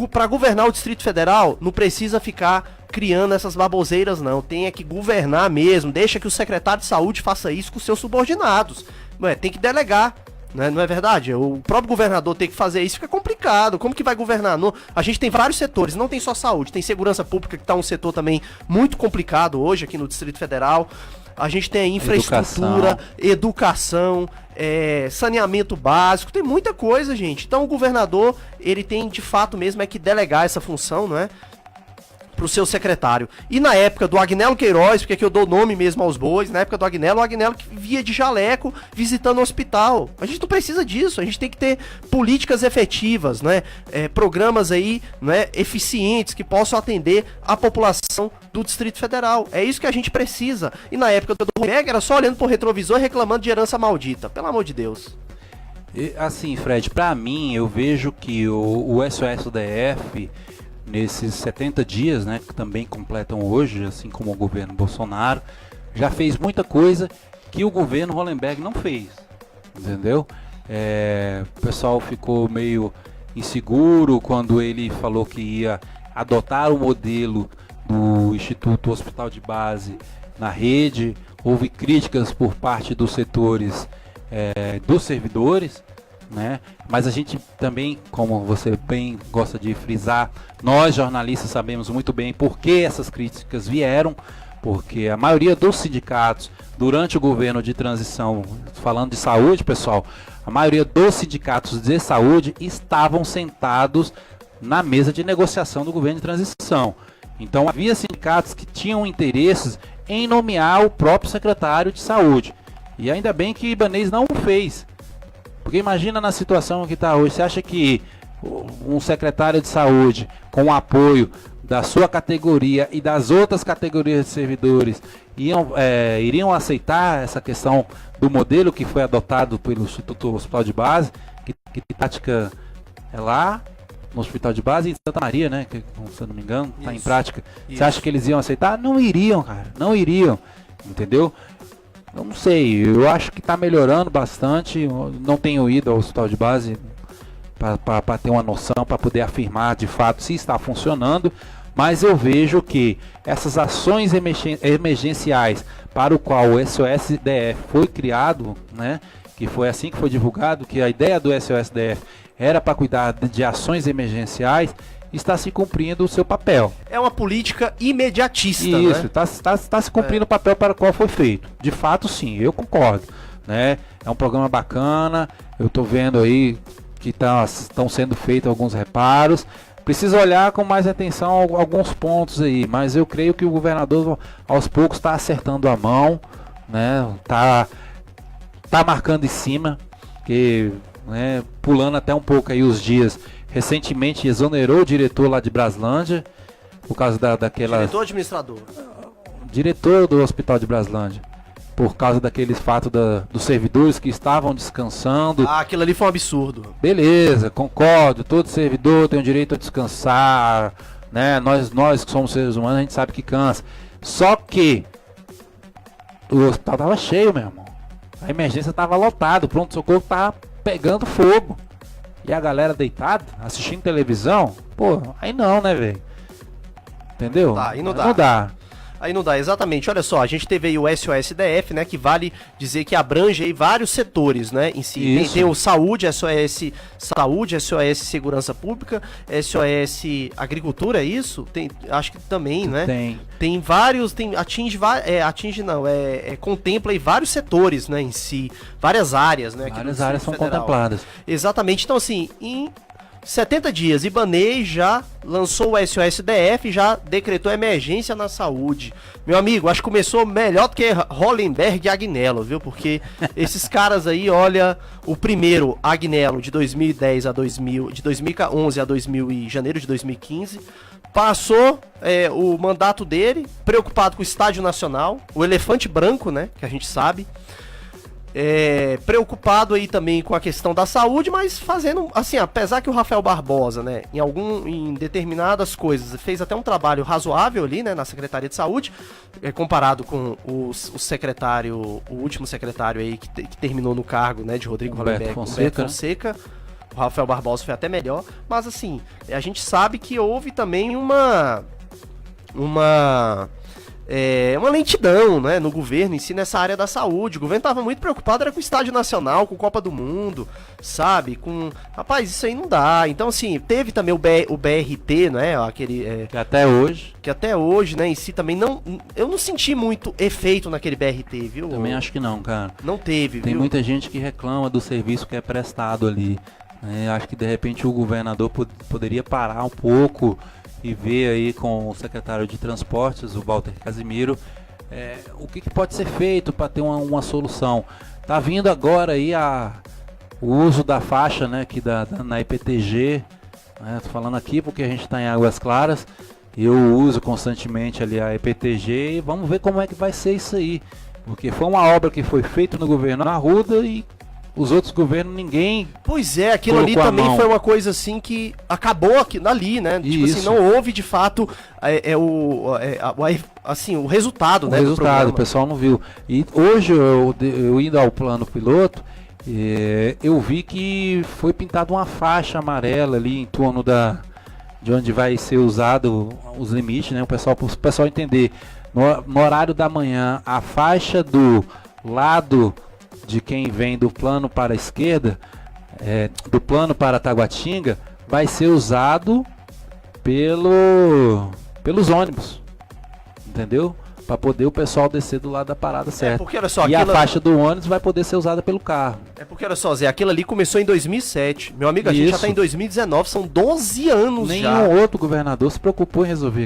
Pra governar o Distrito Federal, não precisa ficar criando essas baboseiras, não. Tem que governar mesmo. Deixa que o secretário de saúde faça isso com seus subordinados. Tem que delegar, né? Não é verdade? O próprio governador tem que fazer isso, fica complicado. Como que vai governar? A gente tem vários setores, não tem só saúde. Tem segurança pública, que tá um setor também muito complicado hoje aqui no Distrito Federal. A gente tem a infraestrutura, educação, saneamento básico, tem muita coisa, gente. Então o governador, ele tem de fato mesmo que delegar essa função, não é? Pro seu secretário. E na época do Agnello Queiroz, porque aqui eu dou nome mesmo aos bois, na época do Agnello, o Agnello que via de jaleco visitando o hospital. A gente não precisa disso, a gente tem que ter políticas efetivas, né? Programas aí, né, eficientes que possam atender a população do Distrito Federal. É isso que a gente precisa. E na época do Romeg era só olhando pro retrovisor e reclamando de herança maldita. Pelo amor de Deus. Assim, Fred, pra mim, eu vejo que o SOS-DF, nesses 70 dias, né, que também completam hoje, assim como o governo Bolsonaro, já fez muita coisa que o governo Hollenberg não fez, entendeu? O pessoal ficou meio inseguro quando ele falou que ia adotar o modelo do Instituto Hospital de Base na rede. Houve críticas por parte dos setores dos servidores, né? Mas a gente também, como você bem gosta de frisar, nós jornalistas sabemos muito bem por que essas críticas vieram, porque a maioria dos sindicatos, durante o governo de transição, falando de saúde, pessoal, a maioria dos sindicatos de saúde estavam sentados na mesa de negociação do governo de transição. Então havia sindicatos que tinham interesses em nomear o próprio secretário de saúde. E ainda bem que Ibanez não o fez. Porque imagina na situação que está hoje. Você acha que um secretário de saúde, com o apoio da sua categoria e das outras categorias de servidores, iriam aceitar essa questão do modelo que foi adotado pelo Instituto Hospital de Base, que prática é lá no Hospital de Base em Santa Maria, né? Que, se eu não me engano, está em prática. Você acha que eles iam aceitar? Não iriam, cara. Não iriam. Entendeu? Eu não sei. Eu acho que está melhorando bastante. Eu não tenho ido ao Hospital de Base para ter uma noção, para poder afirmar de fato se está funcionando. Mas eu vejo que essas ações emergenciais para o qual o SOS-DF foi criado, né? Que foi assim que foi divulgado, que a ideia do SOS-DF era para cuidar de ações emergenciais, está se cumprindo o seu papel. É uma política imediatista, isso, né? Está se cumprindo o papel para o qual foi feito. De fato, sim, eu concordo, né? É um programa bacana, eu estou vendo aí que estão sendo feitos alguns reparos. Precisa olhar com mais atenção alguns pontos aí, mas eu creio que o governador aos poucos está acertando a mão, né? Tá marcando em cima, que, né, pulando até um pouco aí os dias. Recentemente exonerou o diretor lá de Braslândia, por causa daquela... Diretor ou administrador? Diretor do Hospital de Braslândia, por causa daqueles fatos dos servidores que estavam descansando. Ah, aquilo ali foi um absurdo. Beleza, concordo, todo servidor tem o direito a descansar, né? Nós que somos seres humanos, a gente sabe que cansa. Só que o hospital tava cheio, meu irmão. A emergência tava lotada, o pronto-socorro tava pegando fogo. E a galera deitada, assistindo televisão, pô, aí não, né, velho? Entendeu? Aí não Não dá. Aí não dá, exatamente. Olha só, a gente teve aí o SOS-DF, né, que vale dizer que abrange aí vários setores, né, em si. Tem o Saúde, SOS Segurança Pública, SOS Agricultura, é isso? Tem, acho que também, né? Tem vários, contempla aí vários setores, né, em si, várias áreas, né? Várias áreas são contempladas. Exatamente, então assim, em 70 dias, Ibanez já lançou o SOS-DF, já decretou emergência na saúde. Meu amigo, acho que começou melhor do que Hollenberg e Agnello, viu? Porque esses caras aí, olha, o primeiro, Agnello, de 2011 a janeiro de 2015, passou o mandato dele, preocupado com o Estádio Nacional, o elefante branco, né, que a gente sabe. Preocupado aí também com a questão da saúde, mas fazendo, assim, apesar que o Rafael Barbosa, né, em determinadas coisas, fez até um trabalho razoável ali, né, na Secretaria de Saúde, comparado com o último secretário aí que terminou no cargo, né, de Rodrigo Hollenberg, Humberto Fonseca. O Rafael Barbosa foi até melhor, mas assim, a gente sabe que houve também uma lentidão, né, no governo em si, nessa área da saúde. O governo estava muito preocupado era com o Estádio Nacional, com Copa do Mundo, sabe? Rapaz, isso aí não dá. Então, assim, teve também o BRT, né, aquele... Que até hoje, né, em si também eu não senti muito efeito naquele BRT, viu? Também acho que não, cara. Não teve, Tem viu? muita gente que reclama do serviço que é prestado ali. Acho que, de repente, o governador poderia parar um pouco e ver aí com o secretário de Transportes, o Walter Casimiro, o que pode ser feito para ter uma solução. Tá vindo agora aí o uso da faixa, né, aqui na IPTG, né, tô falando aqui porque a gente está em Águas Claras, eu uso constantemente ali a IPTG e vamos ver como é que vai ser isso aí, porque foi uma obra que foi feita no governo Arruda e os outros governos, ninguém... Pois é, aquilo ali também foi uma coisa assim que acabou ali, né? Tipo assim, não houve de fato o resultado, né? O resultado, o pessoal não viu. E hoje, eu indo ao plano piloto, eu vi que foi pintada uma faixa amarela ali em torno de onde vai ser usado os limites, né? Para o pessoal entender. No horário da manhã, a faixa do lado de quem vem do plano para a esquerda, do plano para Taguatinga, vai ser usado pelos ônibus, entendeu? Para poder o pessoal descer do lado da parada certa. Porque, olha só, a faixa do ônibus vai poder ser usada pelo carro. Porque, olha só, Zé, aquilo ali começou em 2007. Meu amigo, a gente já está em 2019, são 12 anos já. Nenhum outro governador se preocupou em resolver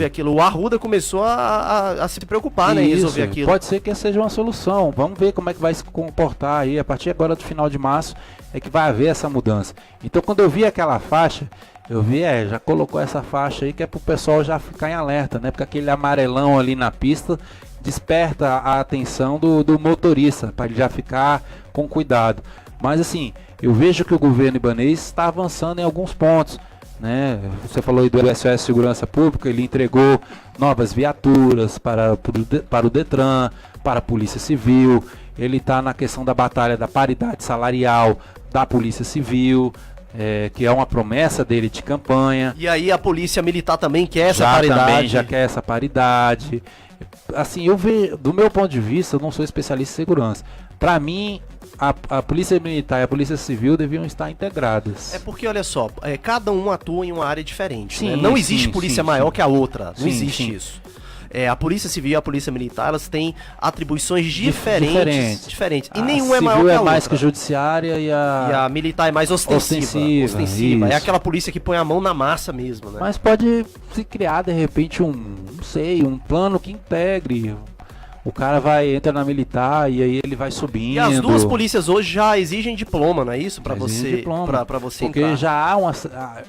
aquilo. O Arruda começou a se preocupar, né, em resolver aquilo. Pode ser que seja uma solução. Vamos ver como é que vai se comportar aí. A partir agora do final de março é que vai haver essa mudança. Então, quando eu vi aquela faixa, eu vi, já colocou essa faixa aí que é pro pessoal já ficar em alerta, né? Porque aquele amarelão ali na pista desperta a atenção do motorista, para ele já ficar com cuidado. Mas assim, eu vejo que o governo ibanês está avançando em alguns pontos, né? Você falou aí do SOS Segurança Pública, ele entregou novas viaturas para o Detran, para a Polícia Civil, ele está na questão da batalha da paridade salarial da Polícia Civil, que é uma promessa dele de campanha. E aí a polícia militar também quer essa Já paridade. também já quer essa paridade. Assim, eu vejo, do meu ponto de vista, eu não sou especialista em segurança. Para mim, a polícia militar e a polícia civil deviam estar integradas. É porque, olha só, cada um atua em uma área diferente. Sim, Né? Não existe sim, polícia sim, maior sim. que a outra. Não Sim, existe sim. isso. A polícia civil e a polícia militar, elas têm atribuições diferentes. E nenhuma é maior que a outra. outra. Mais que judiciária e a militar é mais ostensiva. Isso. É aquela polícia que põe a mão na massa mesmo, né? Mas pode se criar, de repente, um plano que integre. O cara entra na militar e aí ele vai subindo. E as duas polícias hoje já exigem diploma, não é isso? Pra você porque entrar. já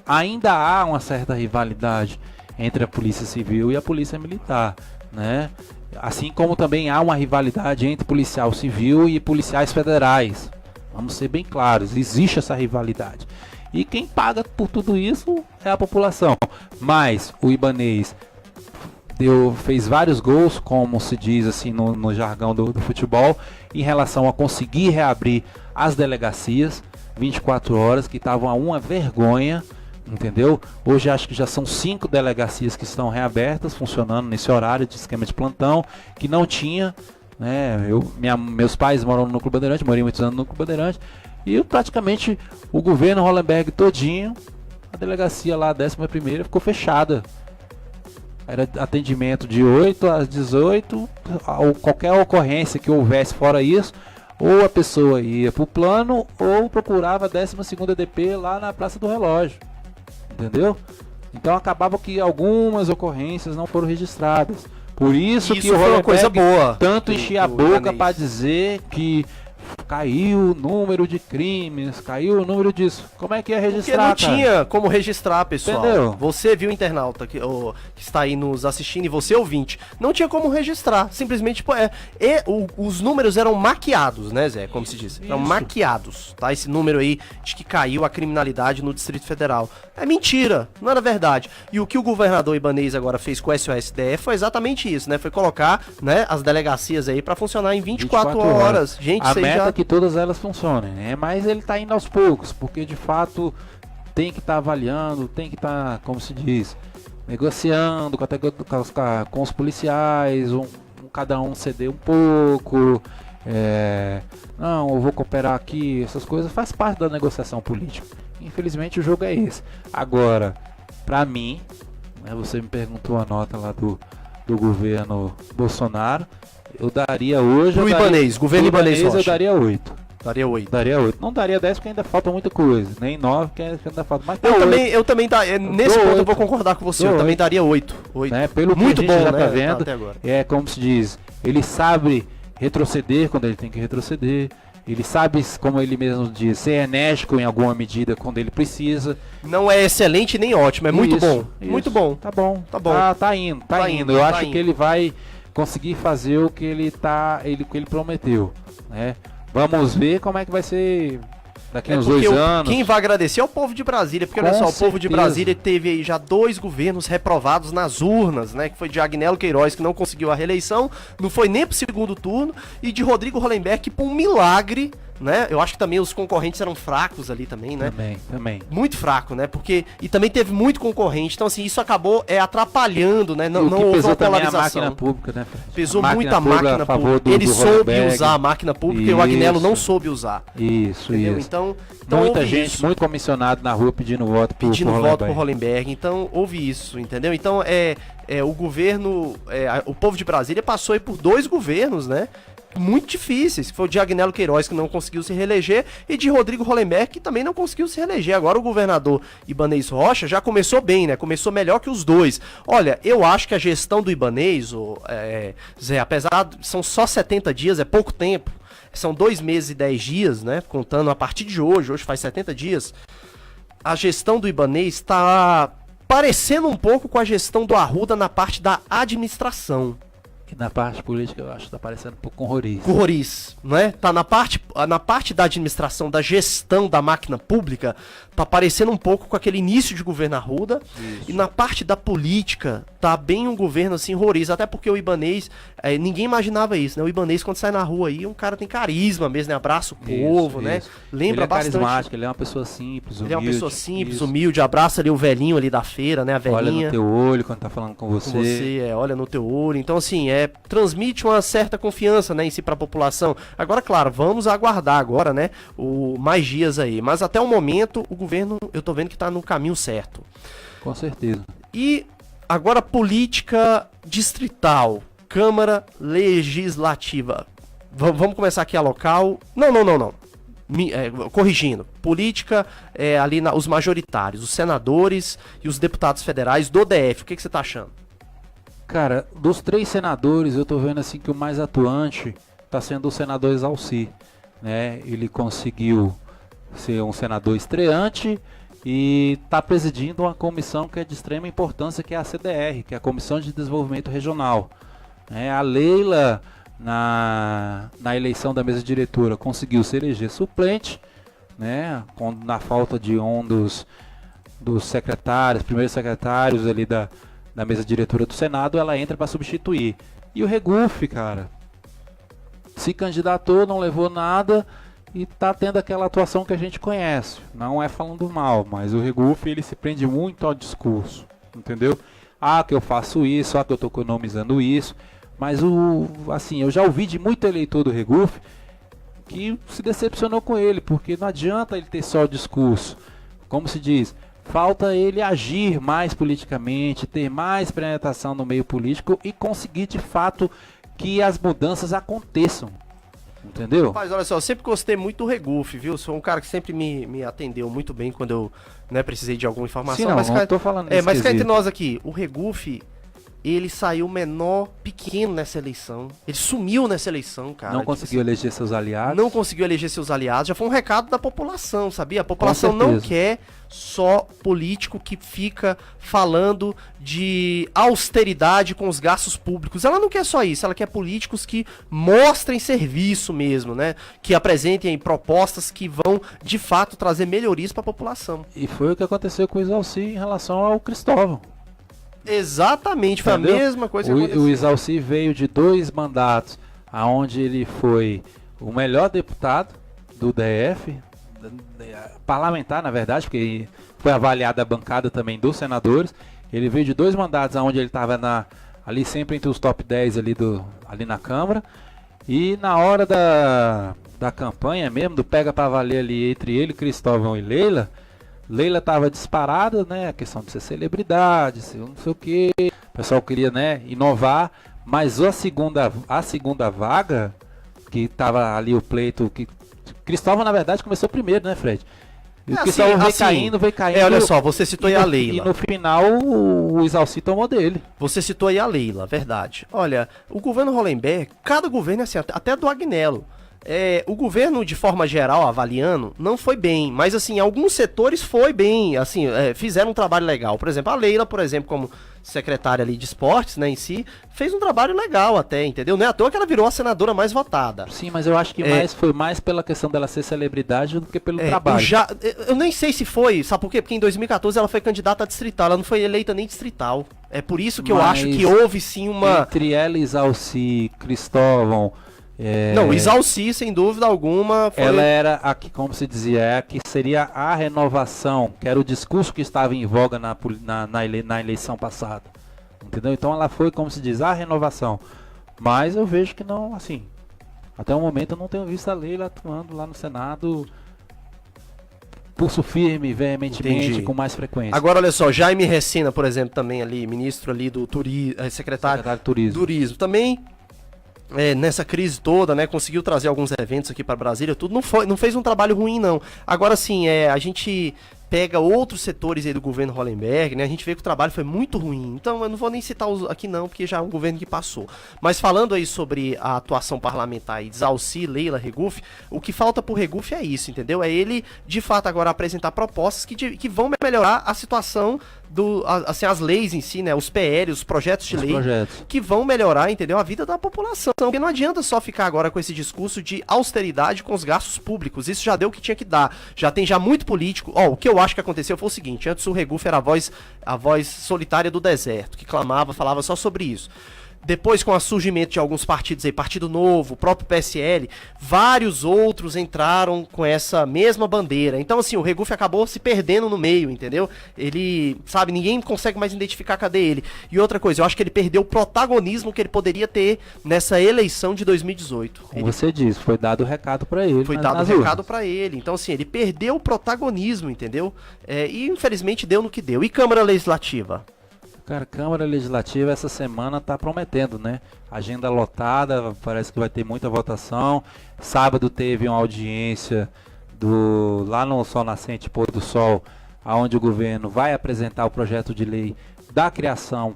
ainda há uma certa rivalidade entre a polícia civil e a polícia militar, né? Assim como também há uma rivalidade entre policial civil e policiais federais. Vamos ser bem claros, existe essa rivalidade. E quem paga por tudo isso é a população. Mas o Ibanez fez vários gols, como se diz assim no jargão do futebol, em relação a conseguir reabrir as delegacias 24 horas, que estavam uma vergonha, entendeu? Hoje acho que já são 5 delegacias que estão reabertas, funcionando nesse horário de esquema de plantão, que não tinha, né? Meus pais moram no Núcleo Bandeirante, morei muitos anos no Núcleo Bandeirante, e praticamente o governo Hollenberg todinho, a delegacia lá, a 11ª, ficou fechada. Era atendimento de 8 às 18, qualquer ocorrência que houvesse fora isso, ou a pessoa ia pro plano, ou procurava a 12ª DP lá na Praça do Relógio, entendeu? Então acabava que algumas ocorrências não foram registradas. Por isso que o foi uma coisa boa. Tanto enchia a boca para dizer que caiu o número de crimes, caiu o número disso. Como é que ia registrar? Porque não tinha como registrar, pessoal. Entendeu? Você viu, internauta, que está aí nos assistindo, e você, ouvinte, não tinha como registrar. Simplesmente, os números eram maquiados, né, Zé? Como se diz. Eram maquiados, tá? Esse número aí de que caiu a criminalidade no Distrito Federal. É mentira, não era verdade. E o que o governador Ibanez agora fez com o SOSDF foi exatamente isso, né? Foi colocar, né, as delegacias aí para funcionar em 24 horas. Gente, a meta é que todas elas funcionem, né? Mas ele tá indo aos poucos, porque de fato tem que estar avaliando, tem que estar, como se diz, negociando com os policiais, cada um ceder um pouco, não, eu vou cooperar aqui, essas coisas faz parte da negociação política. Infelizmente o jogo é esse. Agora, pra mim, né, você me perguntou a nota lá do governo Bolsonaro, eu daria hoje... Pro Ibanez, governo Ibanez Rocha. Eu daria 8. Daria 8. Daria 8. Não daria 10 porque ainda falta muita coisa. Nem 9 porque ainda falta. Mas eu também nesse ponto eu vou concordar com você. Eu também daria 8. Né? Pelo muito que a gente bom, já né? Tá vendo. Até agora. É como se diz, ele sabe retroceder quando ele tem que retroceder. Ele sabe, como ele mesmo diz, ser enérgico em alguma medida quando ele precisa. Não é excelente nem ótimo, é muito bom. Muito bom. Tá bom. Tá bom. Tá indo. Eu acho que ele vai conseguir fazer o que ele prometeu, né? Vamos ver como é que vai ser daqui uns 2 anos. Quem vai agradecer é o povo de Brasília, porque olha só, o povo de Brasília teve aí já 2 governos reprovados nas urnas, né? Que foi de Agnello Queiroz, que não conseguiu a reeleição, não foi nem pro segundo turno, e de Rodrigo Hollenberg, que por um milagre, né? Eu acho que também os concorrentes eram fracos ali também, né? Também. Muito fraco, né? E também teve muito concorrente, então assim, isso acabou atrapalhando, né? Não houve uma polarização. A máquina pública, né, Fred? Pesou muito a máquina pública. Ele soube usar a máquina pública e o Agnello não soube usar. Isso. Então muita gente, muito comissionado na rua pedindo voto pro Hollenberg. Então houve isso, entendeu? Então o governo, o povo de Brasília passou aí por 2 governos, né? Muito difíceis, que foi o de Agnello Queiroz, que não conseguiu se reeleger, e de Rodrigo Hollenberg, que também não conseguiu se reeleger. Agora o governador Ibanez Rocha já começou bem, né? Começou melhor que os 2. Olha, eu acho que a gestão do Ibanez, Zé, apesar de são só 70 dias, é pouco tempo, são 2 meses e 10 dias, né? Contando a partir de hoje faz 70 dias, a gestão do Ibanez está parecendo um pouco com a gestão do Arruda na parte da administração. que na parte política eu acho que tá parecendo um pouco com Roriz. Com Roriz, não é? Tá na parte da administração, da gestão da máquina pública, tá parecendo um pouco com aquele início de governo Arruda. Isso. E na parte da política, tá bem um governo assim, Roriz. Até porque o Ibanez, ninguém imaginava isso, né? O Ibanez, quando sai na rua aí, um cara tem carisma mesmo, né? Abraça o povo, né? Lembra bastante. Ele é carismático, ele é uma pessoa simples, humilde. Ele é uma pessoa simples, humilde, abraça ali o velhinho ali da feira, né? A velhinha. Olha no teu olho quando tá falando com você. Olha no teu olho. Então, assim, transmite uma certa confiança, né, em si pra população. Agora, claro, vamos aguardar agora, né, mais dias aí. Mas até o momento, o governo, eu tô vendo que tá no caminho certo. Com certeza. E agora, política distrital, Câmara Legislativa. Vamos começar aqui a local. Não. Corrigindo. Política, ali os majoritários, os senadores e os deputados federais do DF. O que você tá achando? Cara, dos 3 senadores, eu tô vendo assim que o mais atuante tá sendo o senador Exalci, né? Ele conseguiu ser um senador estreante e tá presidindo uma comissão que é de extrema importância, que é a CDR, que é a Comissão de Desenvolvimento Regional. A Leila, na eleição da mesa diretora, conseguiu se eleger suplente, né? Na falta de um dos secretários, primeiros secretários ali da mesa diretora do Senado, ela entra para substituir. E o Regufe, cara, se candidatou, não levou nada e tá tendo aquela atuação que a gente conhece. Não é falando mal, mas o Regufe, ele se prende muito ao discurso, entendeu? Que eu faço isso, que eu tô economizando isso. Mas assim, eu já ouvi de muito eleitor do Regufe que se decepcionou com ele, porque não adianta ele ter só o discurso. Como se diz, falta ele agir mais politicamente, ter mais penetração no meio político e conseguir de fato que as mudanças aconteçam. Entendeu? Rapaz, olha só, eu sempre gostei muito do Regufe, viu? Sou um cara que sempre me atendeu muito bem quando eu, né, precisei de alguma informação. Sim, não tô falando desse mas cá entre nós aqui, o Regufe, ele saiu pequeno nessa eleição. Ele sumiu nessa eleição, cara. Não conseguiu eleger seus aliados. Não conseguiu eleger seus aliados. Já foi um recado da população, sabia? A população não quer só político que fica falando de austeridade com os gastos públicos. Ela não quer só isso. Ela quer políticos que mostrem serviço mesmo, né? Que apresentem propostas que vão, de fato, trazer melhorias para a população. E foi o que aconteceu com o Exalci em relação ao Cristóvão. Exatamente, foi entendeu? A mesma coisa que aconteceu. O Exalci veio de 2 mandatos, aonde ele foi o melhor deputado do DF, parlamentar na verdade, porque foi avaliada a bancada também dos senadores. Ele veio de 2 mandatos, aonde ele estava ali sempre entre os top 10 ali na Câmara. E na hora da campanha mesmo, do pega pra valer ali entre ele, Cristóvão e Leila estava disparada, né? A questão de ser celebridade, ser não sei o que. O pessoal queria, né, inovar. Mas a segunda vaga, que estava ali o pleito, que Cristóvão na verdade começou primeiro, né, Fred? E o Cristóvão veio caindo. Olha só, você citou aí a Leila. E no final o Exalci tomou dele. Você citou aí a Leila, verdade. Olha, o governo Hollenberg, cada governo é assim, até do Agnello. O governo, de forma geral, avaliando, não foi bem, mas assim, alguns setores foi bem, assim, fizeram um trabalho legal. Por exemplo, a Leila, por exemplo, como secretária ali de esportes, né, em si, fez um trabalho legal até, entendeu? Não é à toa que ela virou a senadora mais votada. Sim, mas eu acho que foi mais pela questão dela ser celebridade do que pelo trabalho. Eu nem sei se foi, sabe por quê? Porque em 2014 ela foi candidata a distrital, ela não foi eleita nem distrital. É por isso que eu acho que houve sim uma... Entre ela, Exalci, Cristóvão... Não, Exalci, sem dúvida alguma, foi... Ela era, como se dizia, que seria a renovação, que era o discurso que estava em voga na eleição passada. Entendeu? Então ela foi, como se diz, a renovação. Mas eu vejo que não, assim, até o momento eu não tenho visto a Leila atuando lá no Senado pulso firme, veementemente, entendi, com mais frequência. Agora, olha só, Jaime Recina, por exemplo, também ali, ministro ali do secretário de Turismo. Também... nessa crise toda, né, conseguiu trazer alguns eventos aqui para Brasília, tudo, não fez um trabalho ruim, não. Agora sim, a gente pega outros setores aí do governo Hollenberg, né? A gente vê que o trabalho foi muito ruim. Então eu não vou nem citar aqui não, porque já é um governo que passou. Mas falando aí sobre a atuação parlamentar aí de Zalci, Leila, Regufe, o que falta pro Regufe é isso, entendeu? É ele, de fato, agora apresentar propostas que vão melhorar a situação assim, as leis em si, né? Os PL, os projetos de lei que vão melhorar, entendeu? A vida da população. Porque não adianta só ficar agora com esse discurso de austeridade com os gastos públicos. Isso já deu o que tinha que dar. Já tem muito político. O que eu acho que aconteceu foi o seguinte: antes o Regufe era a voz solitária do deserto, que falava só sobre isso. Depois, com o surgimento de alguns partidos aí, Partido Novo, o próprio PSL, vários outros entraram com essa mesma bandeira. Então, assim, o Regufe acabou se perdendo no meio, entendeu? Ele, sabe, ninguém consegue mais identificar cadê ele. E outra coisa, eu acho que ele perdeu o protagonismo que ele poderia ter nessa eleição de 2018. Como você disse, foi dado o recado pra ele. Foi dado o recado pra ele. Então, assim, ele perdeu o protagonismo, entendeu? E, infelizmente, deu no que deu. E Câmara Legislativa? Cara, Câmara Legislativa essa semana tá prometendo, né? Agenda lotada, parece que vai ter muita votação. Sábado teve uma audiência lá no Sol Nascente, Pôr do Sol, onde o governo vai apresentar o projeto de lei da criação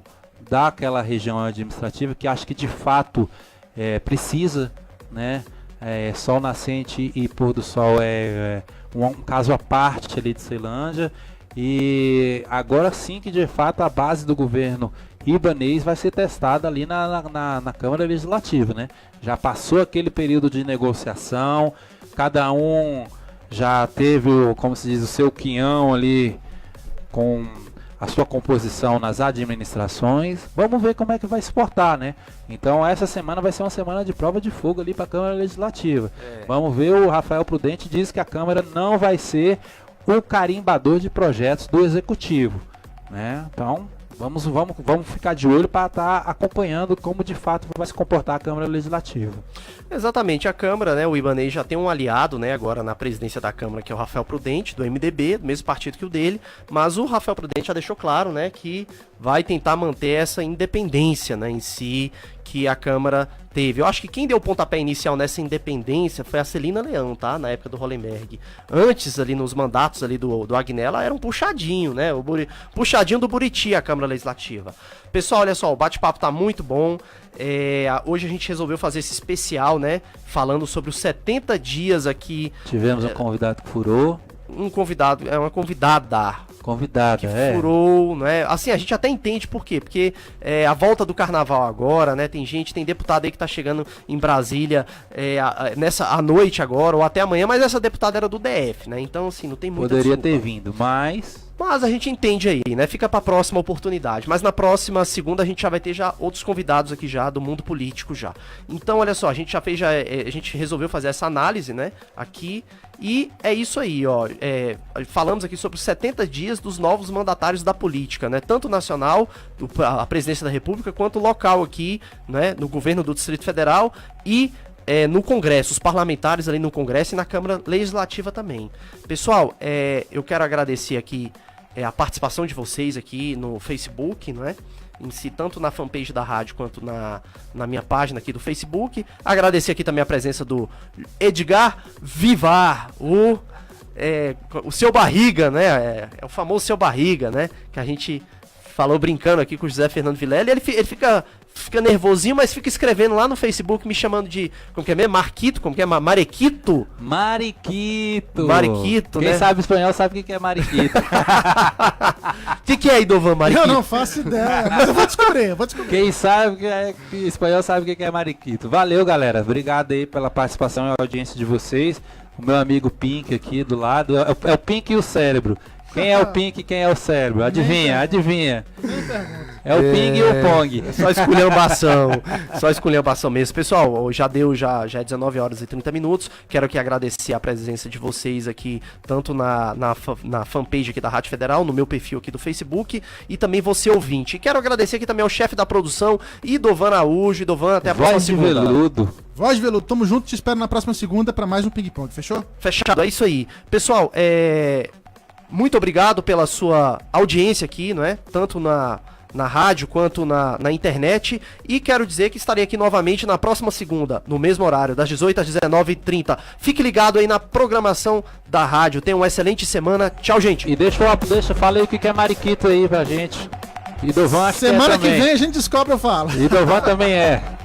daquela região administrativa, que acho que de fato precisa, né? Sol Nascente e Pôr do Sol é um caso à parte ali de Ceilândia. E agora sim que de fato a base do governo ibanês vai ser testada ali na Câmara Legislativa, né? Já passou aquele período de negociação, cada um já teve, como se diz, o seu quinhão ali com a sua composição nas administrações. Vamos ver como é que vai se portar, né? Então essa semana vai ser uma semana de prova de fogo ali para a Câmara Legislativa. Vamos ver, o Rafael Prudente diz que a Câmara não vai ser o carimbador de projetos do Executivo, né? Então, vamos ficar de olho para estar acompanhando como de fato vai se comportar a Câmara Legislativa. Exatamente, a Câmara, né, o Ibanez já tem um aliado, né, agora na presidência da Câmara, que é o Rafael Prudente, do MDB, do mesmo partido que o dele, mas o Rafael Prudente já deixou claro, né, que vai tentar manter essa independência, né, em si, que a Câmara teve. Eu acho que quem deu o pontapé inicial nessa independência foi a Celina Leão, tá? Na época do Hollenberg. Antes, ali nos mandatos ali do Agnella, era um puxadinho, né? Puxadinho do Buriti, a Câmara Legislativa. Pessoal, olha só, o bate-papo tá muito bom. Hoje a gente resolveu fazer esse especial, né? Falando sobre os 70 dias aqui. Tivemos um convidado que furou. Uma convidada. Que furou, né? Assim, a gente até entende por quê. Porque a volta do carnaval agora, né? Tem deputado aí que tá chegando em Brasília à noite agora, ou até amanhã, mas essa deputada era do DF, né? Então, assim, não tem muita Poderia desculpa. ter vindo, mas a gente entende aí, né? Fica pra próxima oportunidade. Mas na próxima segunda a gente já vai ter outros convidados aqui já, do mundo político já. Então, olha só, a gente a gente resolveu fazer essa análise, né? Aqui. E é isso aí, ó. Falamos aqui sobre os 70 dias dos novos mandatários da política, né? Tanto nacional, a presidência da República, quanto local aqui, né? No governo do Distrito Federal e no Congresso, os parlamentares ali no Congresso e na Câmara Legislativa também. Pessoal, eu quero agradecer aqui a participação de vocês aqui no Facebook, não é? Em si, tanto na fanpage da rádio quanto na minha página aqui do Facebook. Agradecer aqui também a presença do Edgar Vivar, o Seu Barriga, né? É o famoso Seu Barriga, né? Que a gente falou brincando aqui com o José Fernando Vilela. Ele fica nervosinho, mas fica escrevendo lá no Facebook, me chamando de, como que é mesmo? Marquito, como que é? Mariquito? Mariquito, Quem sabe espanhol sabe o que é Mariquito. O que é, Idovan, Mariquito? Eu não faço ideia, mas eu vou descobrir. Quem sabe espanhol sabe o que é Mariquito. Valeu, galera. Obrigado aí pela participação e audiência de vocês. O meu amigo Pink aqui do lado. É o Pink e o cérebro. Quem é o Pink e quem é o cérebro? Adivinha. É o Ping e o Pong. Só esculhambação mesmo. Pessoal, já é 19 horas e 30 minutos. Quero aqui agradecer a presença de vocês aqui, tanto na fanpage aqui da Rádio Federal, no meu perfil aqui do Facebook, e também você ouvinte. E quero agradecer aqui também ao chefe da produção, Idovan Araújo. Idovan, até a próxima segunda. Voz de Veludo, tamo junto, te espero na próxima segunda pra mais um Ping Pong, fechou? Fechado, é isso aí. Pessoal, muito obrigado pela sua audiência aqui, não é? Tanto na rádio quanto na internet. E quero dizer que estarei aqui novamente na próxima segunda, no mesmo horário, das 18 às 19h30. Fique ligado aí na programação da rádio. Tenha uma excelente semana. Tchau, gente. E fala aí o que é Mariquito aí pra gente. E Dovan acho Semana que é também. que vem a gente descobre, eu falo. E Dovan também é.